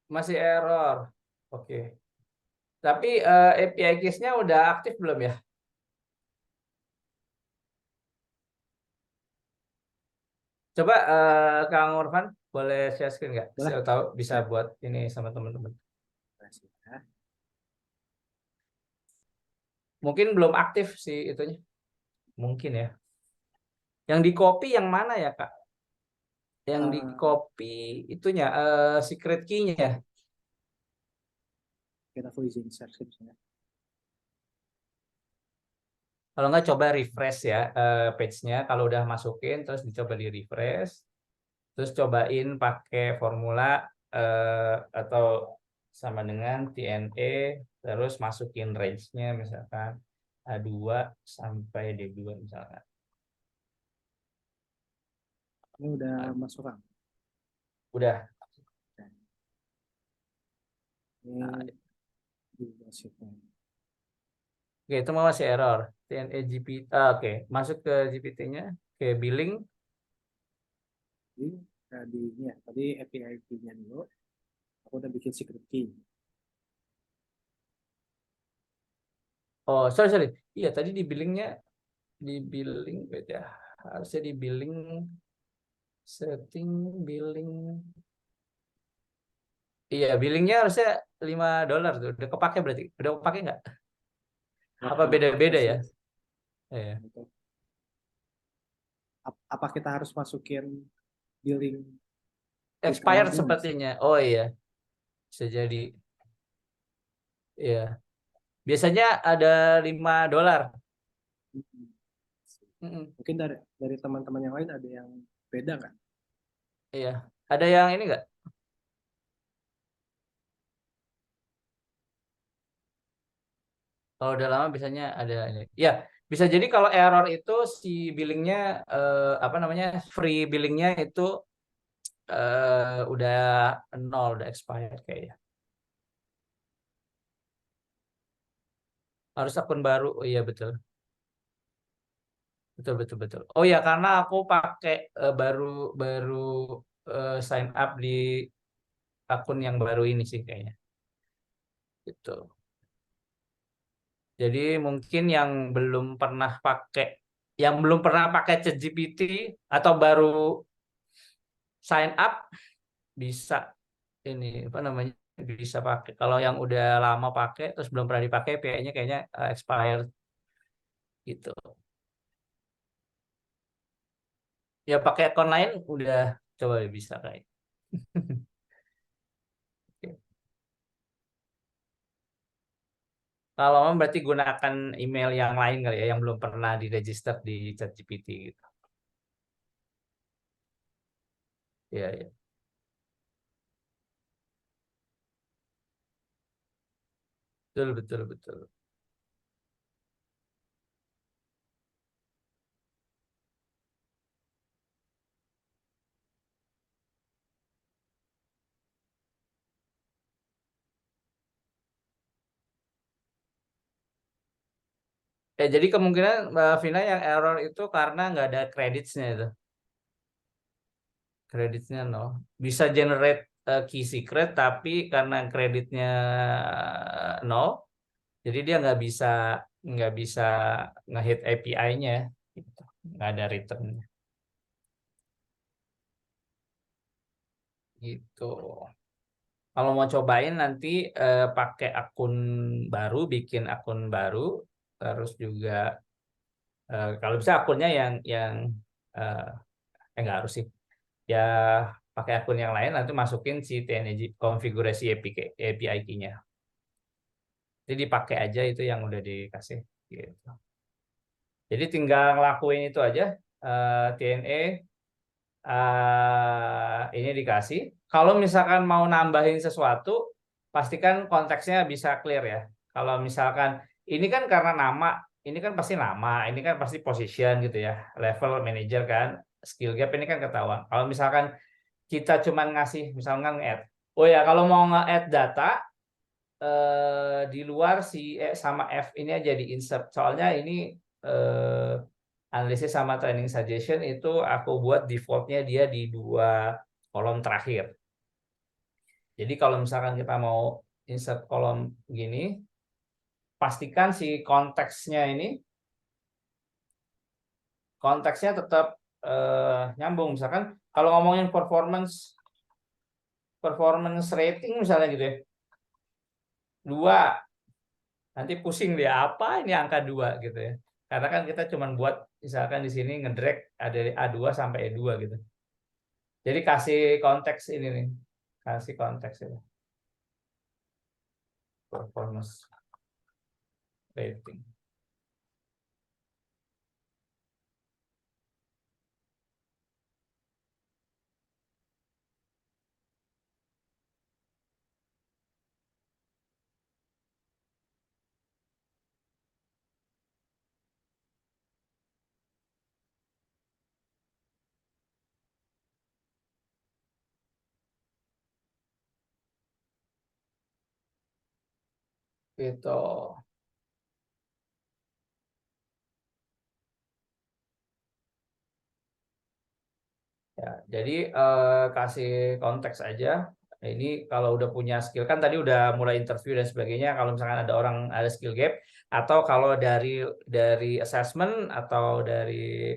Masih error. Oke. Tapi API keys-nya udah aktif belum ya? Coba Kang Urfan boleh share screen nggak? Boleh. Saya tahu bisa Ya. buat ini sama teman-teman. Ya. Mungkin belum aktif sih itunya. Mungkin ya. Yang di copy yang mana ya, Kak? Yang di copy itunya secret key-nya. Kita aku izin share screen. Kalau nggak coba refresh ya page-nya. Kalau udah masukin terus dicoba di refresh. Terus cobain pakai formula atau sama dengan TNE, terus masukin range-nya misalkan A2 sampai D2 misalkan. Ini udah masuk kan? Udah. Ini di sheet-nya. Oke, itu masih error. TNE GPT. Oke, masuk ke GPT-nya, ke billing. Jadi ini ya, tadi API key-nya dulu. Aku udah bikin secret key. Oh, sorry. Iya, tadi di billingnya, beda. Harusnya di billing, setting billing. Iya, billingnya harusnya $5 tuh. Udah kepake berarti? Udah kepake nggak? Apa beda-beda ya? Iya. Apa kita harus masukin billing Expired kalangan, sepertinya. Oh iya, bisa jadi. Iya. Biasanya ada $5. Mungkin dari teman-teman yang lain ada yang beda nggak? Iya. Ada yang ini nggak? Kalau udah lama biasanya ada ini. Ya, bisa jadi kalau error itu si billingnya apa namanya, free billingnya itu udah 0, udah expired kayaknya. Harus akun baru. Oh iya betul. Betul. Oh ya, karena aku pakai baru sign up di akun yang baru ini sih kayaknya. Gitu. Jadi mungkin yang belum pernah pakai ChatGPT atau baru sign up bisa ini apa namanya, bisa pakai. Kalau yang udah lama pakai terus belum pernah dipakai, kayaknya expired gitu. Ya pakai akun lain udah coba bisa kayak. Kalau mau berarti gunakan email yang lain kali ya, yang belum pernah diregister di ChatGPT gitu. Ya. Betul. Jadi kemungkinan Mbak Vina yang error itu karena nggak ada credits-nya itu. Kreditnya 0. Bisa generate key secret tapi karena kreditnya 0, jadi dia nggak bisa nge-hit API-nya gitu. Nggak ada return gitu. Kalau mau cobain nanti pakai akun baru, bikin akun baru, terus juga kalau bisa akunnya yang nggak harus sih. Ya pakai akun yang lain, nanti masukin si TNG konfigurasi API key-nya. Jadi dipakai aja itu yang udah dikasih. Gitu. Jadi tinggal ngelakuin itu aja. TNA ini dikasih. Kalau misalkan mau nambahin sesuatu, pastikan konteksnya bisa clear ya. Kalau misalkan ini kan karena nama, ini kan pasti nama, ini kan pasti position gitu ya, level manager kan, skill gap ini kan ketahuan. Kalau misalkan kita cuman ngasih misalkan add, oh ya kalau mau nge-add data di luar si sama F ini aja di insert, soalnya ini analisis sama training suggestion itu aku buat defaultnya dia di 2 kolom terakhir. Jadi kalau misalkan kita mau insert kolom gini, pastikan si konteksnya tetap nyambung. Misalkan kalau ngomongin performance rating misalnya gitu ya, 2, nanti pusing dia apa ini angka 2 gitu ya. Karena kan kita cuma buat misalkan di sini ngedrag ada A2 sampai E2 gitu. Jadi kasih konteks ini nih. Kasih konteks ini. Performance rating. Gitu. Ya, jadi kasih konteks aja. Ini kalau udah punya skill kan tadi udah mulai interview dan sebagainya. Kalau misalkan ada orang ada skill gap atau kalau dari assessment atau dari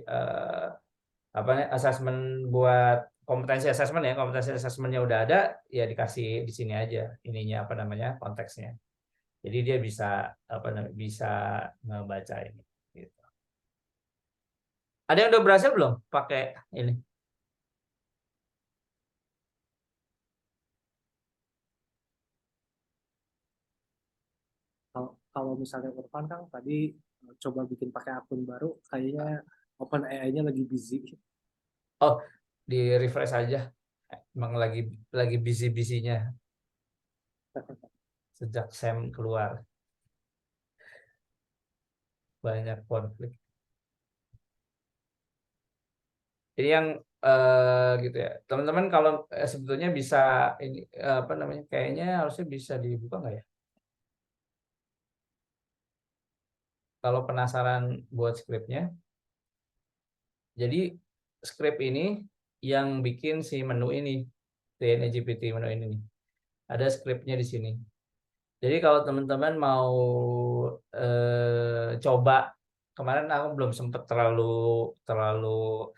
assessment buat kompetensi assessmentnya udah ada, ya dikasih di sini aja ininya konteksnya. Jadi dia bisa bisa ngebaca ini. Gitu. Ada yang udah berhasil belum pakai ini? Kalau misalnya Irfan kan tadi coba bikin pakai akun baru, kayaknya OpenAI-nya lagi busy. Oh, di refresh aja. Emang lagi busy-busynya sejak Sam keluar. Banyak konflik. Jadi yang gitu ya. Teman-teman kalau sebetulnya bisa ini kayaknya harusnya bisa dibuka nggak ya? Kalau penasaran buat skripnya. Jadi skrip ini yang bikin si menu ini, TNA GPT menu ini nih. Ada skripnya di sini. Jadi kalau teman-teman mau coba, kemarin aku belum sempat terlalu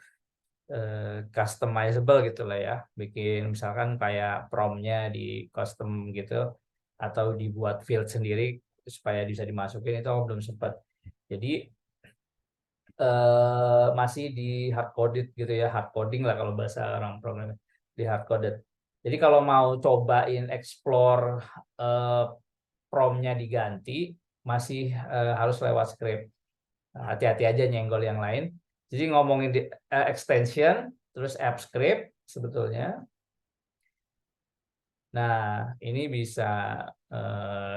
customizable gitu lah ya, bikin misalkan kayak prompt-nya di custom gitu atau dibuat field sendiri supaya bisa dimasukin, itu aku belum sempat. Jadi masih di hard coded gitu ya, hard coding lah kalau bahasa orang programmer, di hard coded. Jadi kalau mau cobain explore prompt-nya diganti, masih harus lewat script. Hati-hati aja nyenggol yang lain. Jadi ngomongin di extension, terus app script sebetulnya. Nah, ini bisa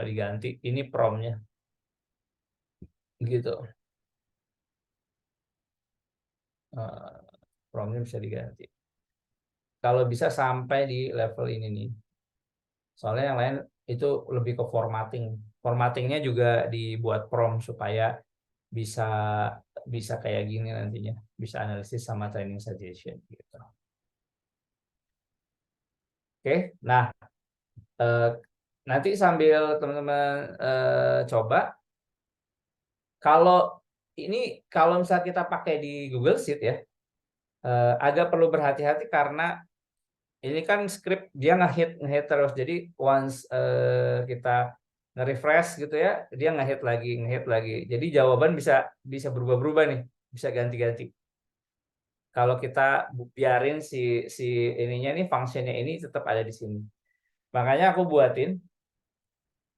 diganti. Ini prompt-nya. Gitu. Prompt-nya bisa diganti. Kalau bisa sampai di level ini nih. Soalnya yang lain itu lebih ke formatting. Formattingnya juga dibuat prompt supaya bisa kayak gini nantinya, bisa analisis sama training suggestion gitu. Oke, nah nanti sambil teman-teman coba, kalau misalnya kita pakai di Google Sheet ya, agak perlu berhati-hati karena ini kan script dia nge-hit terus. Jadi once kita nge-refresh gitu ya, dia nge-hit lagi. Jadi jawaban bisa berubah-berubah nih, bisa ganti-ganti. kalau kita biarin si ininya nih, functionnya ini tetap ada di sini. Makanya aku buatin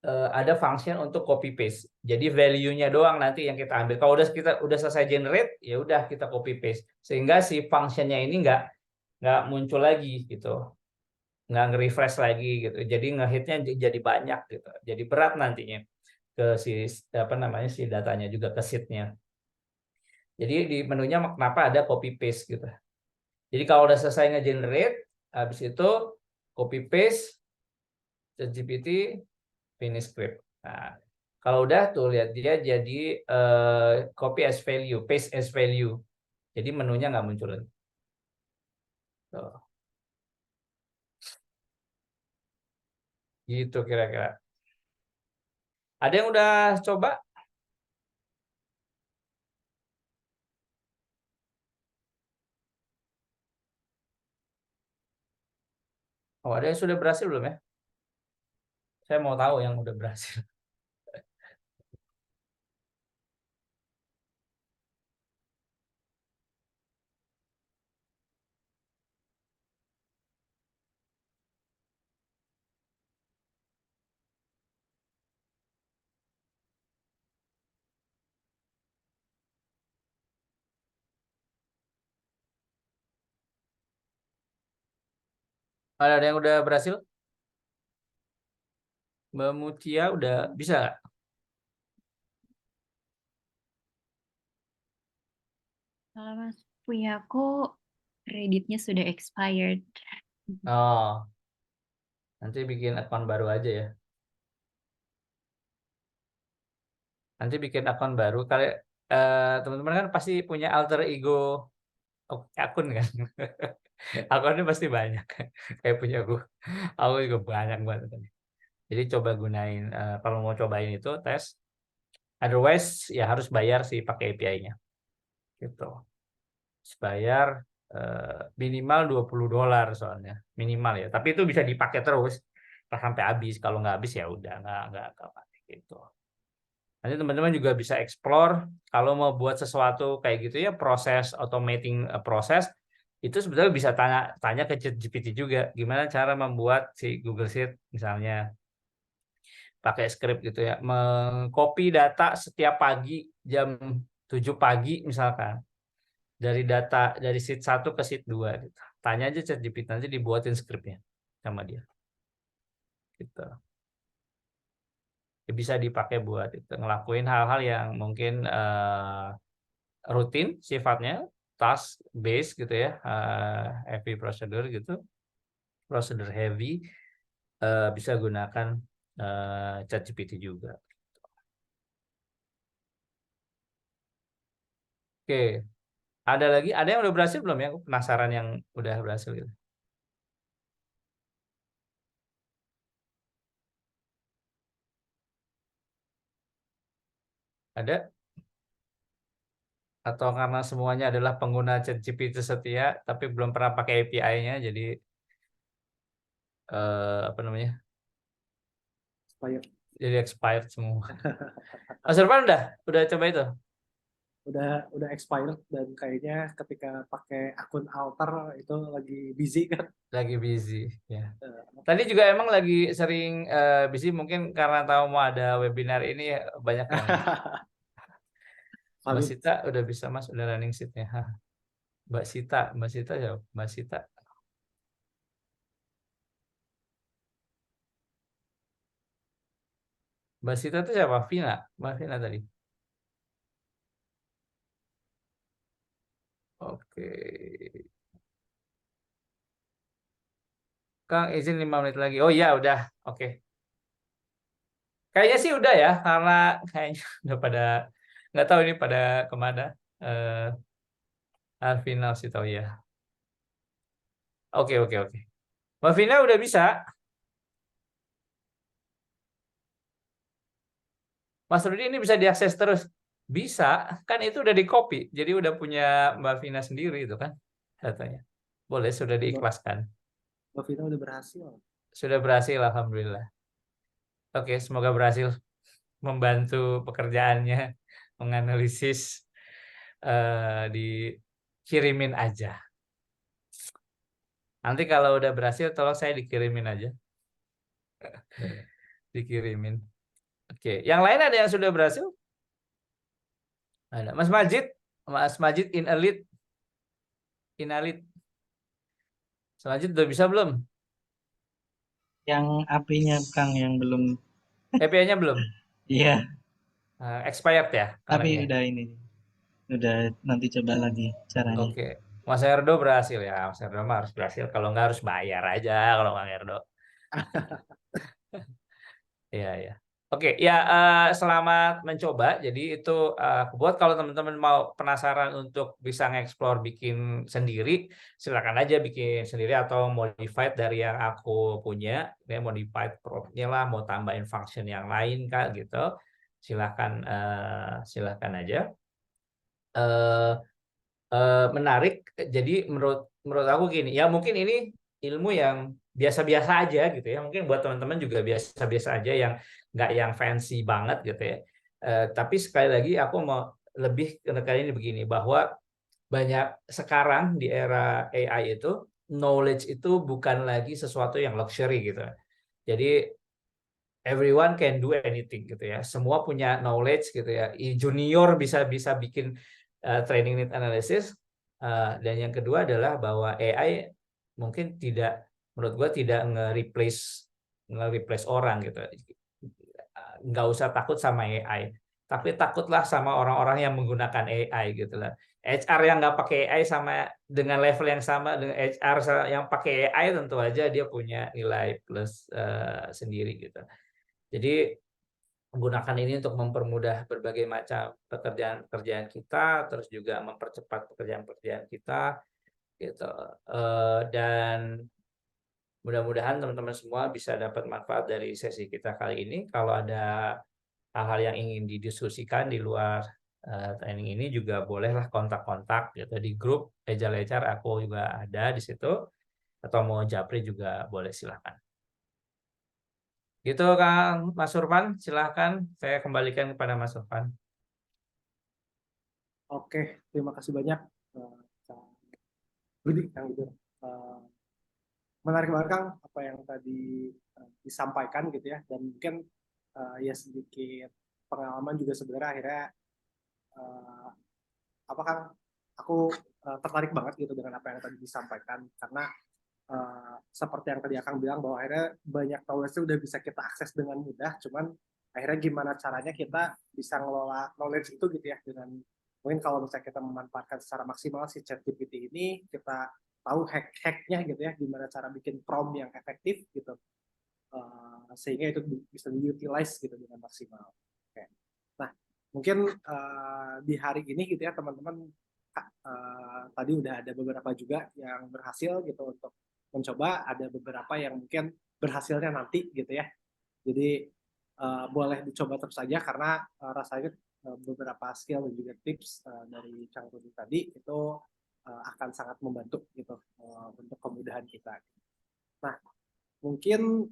ada function untuk copy paste. Jadi value-nya doang nanti yang kita ambil. Kalau kita udah selesai generate, ya udah kita copy paste. Sehingga si function-nya ini nggak muncul lagi gitu, nggak nge-refresh lagi gitu. Jadi ngehitnya jadi banyak gitu. Jadi berat nantinya ke si si datanya juga ke sheet-nya. Jadi di menunya kenapa ada copy paste gitu. Jadi kalau udah selesai nge-generate, habis itu copy paste ChatGPT finish script. Nah, kalau udah tuh lihat dia jadi copy as value, paste as value. Jadi menunya nggak muncul lagi. Tuh. Gitu kira-kira. Ada yang udah coba? Oh, ada yang sudah berhasil belum ya? Saya mau tahu yang udah berhasil. Ada yang udah berhasil? Mbak Mutia udah bisa nggak? Kalau Mas punya aku kreditnya sudah expired. Oh, nanti bikin akun baru aja ya. Nanti bikin akun baru. Kalian teman-teman kan pasti punya alter ego akun kan? Akunnya pasti banyak. Kayak punya aku juga banyak banget. Jadi coba gunain kalau mau cobain itu tes. Otherwise ya harus bayar sih pakai API-nya. Gitu. Bayar minimal $20 soalnya. Minimal ya. Tapi itu bisa dipakai terus sampai habis. Kalau nggak habis ya udah nggak pakai gitu. Nanti teman-teman juga bisa explore kalau mau buat sesuatu kayak gitu ya, proses automating proses itu sebetulnya bisa tanya ke ChatGPT juga gimana cara membuat si Google Sheet misalnya pakai script gitu ya, mengcopy data setiap pagi jam 7 pagi misalkan dari data dari sheet 1 ke sheet 2 gitu. Tanya aja ChatGPT nanti dibuatin scriptnya sama dia. Gitu. Bisa dipakai buat itu ngelakuin hal-hal yang mungkin rutin sifatnya, task based gitu ya, heavy procedure gitu, procedure heavy, bisa gunakan ChatGPT juga. Oke, ada lagi, ada yang udah berhasil belum ya? Aku penasaran yang udah berhasil gitu. Ada? Atau karena semuanya adalah pengguna ChatGPT setia, tapi belum pernah pakai API-nya, jadi apa namanya? Expired. Jadi expired semua. Mas Irfan udah coba itu? Udah expired dan kayaknya ketika pakai akun alter itu lagi busy kan. Lagi busy ya. Tadi juga emang lagi sering busy mungkin karena tahu mau ada webinar ini banyak yang Mbak Sita udah bisa Mas, udah running sheet-nya. Mbak Sita ya, Mbak Sita. Mbak Sita itu siapa? Vina, Mbak Vina tadi. Oke. Kang izin 5 menit lagi. Oh iya udah, oke. Kayaknya sih udah ya, karena kayaknya udah pada nggak tahu ini pada kemana. Final sih tahu ya. Oke. Mbak Vina udah bisa. Mas Rudi ini bisa diakses terus. Bisa, kan itu udah di-copy. Jadi udah punya Mbak Vina sendiri itu kan datanya. Boleh, sudah diikhlaskan. Mbak Vina udah berhasil. Sudah berhasil, alhamdulillah. Oke, semoga berhasil membantu pekerjaannya menganalisis di kirimin aja. Nanti kalau udah berhasil, tolong saya dikirimin aja. Dikirimin. Oke, yang lain ada yang sudah berhasil? Ada. Mas Majid in Elite. Mas Majid udah bisa belum? Yang API-nya Kang yang belum. API-nya belum? Iya, Expired ya? tapi Karena udah ini. Udah nanti coba lagi caranya. Oke. Mas Erdo berhasil ya. Mas Erdo mah harus berhasil. Kalau nggak harus bayar aja kalau Mas Erdo. Iya, ya. Oke, ya selamat mencoba. Jadi itu buat kalau teman-teman mau penasaran untuk bisa nge-explore bikin sendiri, silakan aja bikin sendiri atau modified dari yang aku punya. Ya, modified prompt-nya lah, mau tambahin function yang lain Kak gitu. Silakan aja. Menarik. Jadi menurut aku gini, ya mungkin ini ilmu yang biasa-biasa aja gitu ya. Mungkin buat teman-teman juga biasa-biasa aja yang nggak yang fancy banget gitu ya. Tapi sekali lagi aku mau lebih kali ini begini, bahwa banyak sekarang di era AI itu knowledge itu bukan lagi sesuatu yang luxury gitu. Jadi everyone can do anything gitu ya. Semua punya knowledge gitu ya. Junior bisa bikin training need analysis. Dan yang kedua adalah bahwa AI mungkin menurut gua tidak nge-replace orang gitu. Nggak usah takut sama AI, tapi takutlah sama orang-orang yang menggunakan AI gitu lah. HR yang nggak pakai AI sama dengan level yang sama dengan HR yang pakai AI, tentu aja dia punya nilai plus sendiri gitu. Jadi menggunakan ini untuk mempermudah berbagai macam pekerjaan kita, terus juga mempercepat pekerjaan-pekerjaan kita, gitu. Dan mudah-mudahan teman-teman semua bisa dapat manfaat dari sesi kita kali ini. Kalau ada hal-hal yang ingin didiskusikan di luar training ini juga bolehlah kontak-kontak gitu di grup Agile HR, aku juga ada di situ, atau mau japri juga boleh, silakan. Gitu Kang Mas Surpan, silahkan saya kembalikan kepada Mas Surpan. Oke, terima kasih banyak Kang Budi, Kang Idur. Menarik banget Kang apa yang tadi disampaikan gitu ya, dan mungkin ya sedikit pengalaman juga sebenarnya akhirnya apa Kang, aku tertarik banget gitu dengan apa yang tadi disampaikan, karena seperti yang tadi Akang bilang bahwa akhirnya banyak knowledge udah bisa kita akses dengan mudah, cuman akhirnya gimana caranya kita bisa ngelola knowledge itu gitu ya, dengan mungkin kalau misalnya kita memanfaatkan secara maksimal si ChatGPT ini, kita tahu hack-hacknya gitu ya, gimana cara bikin prompt yang efektif gitu, sehingga itu bisa di-utilize gitu dengan maksimal. Oke. Nah, mungkin di hari ini gitu ya teman-teman, tadi udah ada beberapa juga yang berhasil gitu untuk mencoba, ada beberapa yang mungkin berhasilnya nanti gitu ya. Jadi boleh dicoba terus saja, karena rasanya beberapa skill dan juga tips dari Kang Rudi tadi itu akan sangat membantu gitu untuk kemudahan kita. Nah, mungkin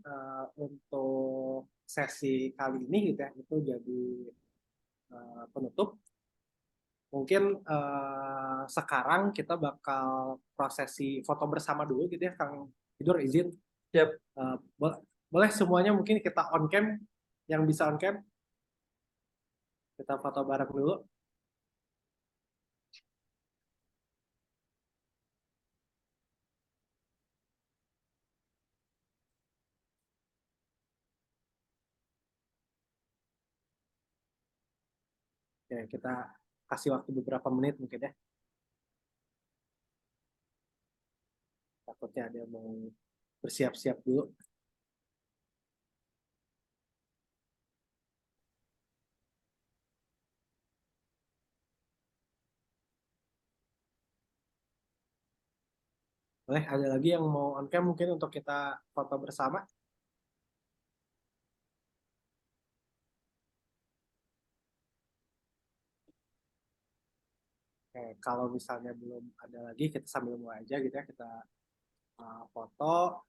untuk sesi kali ini gitu ya, itu jadi penutup. Mungkin sekarang kita bakal prosesi foto bersama dulu gitu ya, Kang Idur izin. Siap. Boleh semuanya mungkin kita on cam, yang bisa on cam. Kita foto bareng dulu. Oke, kita kasih waktu beberapa menit mungkin ya. Takutnya ada yang mau bersiap-siap dulu. Boleh, ada lagi yang mau on cam mungkin untuk kita foto bersama? Oke, kalau misalnya belum ada lagi, kita sambil mulai aja gitu ya, kita foto.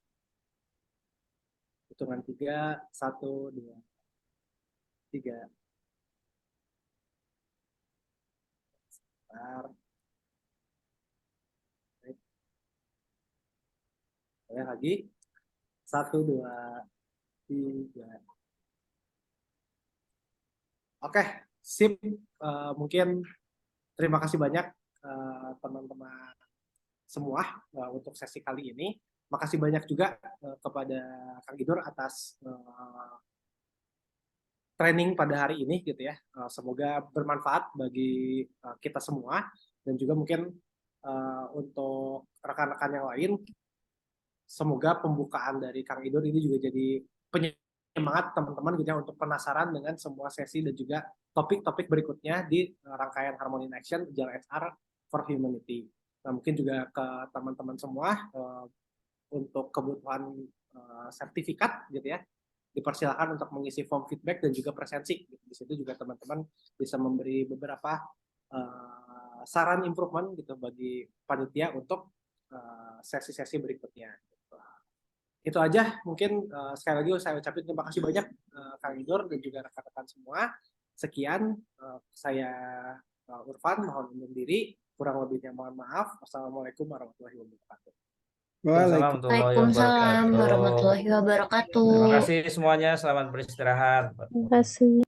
Hitungan 3, 1, 2, 3. Bentar. Saya lagi 1, 2, 3. Oke, sip. Mungkin terima kasih banyak teman-teman semua untuk sesi kali ini. Makasih banyak juga kepada Kang Idur atas training pada hari ini gitu ya. Semoga bermanfaat bagi kita semua dan juga mungkin untuk rekan-rekan yang lain. Semoga pembukaan dari Kang Idur ini juga jadi penyemangat teman-teman gitu ya untuk penasaran dengan semua sesi dan juga topik-topik berikutnya di rangkaian Harmony in Action Agile HR for Humanity. Nah, mungkin juga ke teman-teman semua untuk kebutuhan sertifikat gitu ya, dipersilakan untuk mengisi form feedback dan juga presensi. Di situ juga teman-teman bisa memberi beberapa saran improvement gitu bagi panitia untuk sesi-sesi berikutnya. Itu aja mungkin sekali lagi saya ucapin terima kasih banyak Kang Idur dan juga rekan-rekan semua. Sekian saya Urfan mohon undur diri, kurang lebihnya mohon maaf. Wassalamualaikum warahmatullahi wabarakatuh. Waalaikumsalam warahmatullahi wabarakatuh. Terima kasih semuanya, selamat beristirahat. Terima kasih.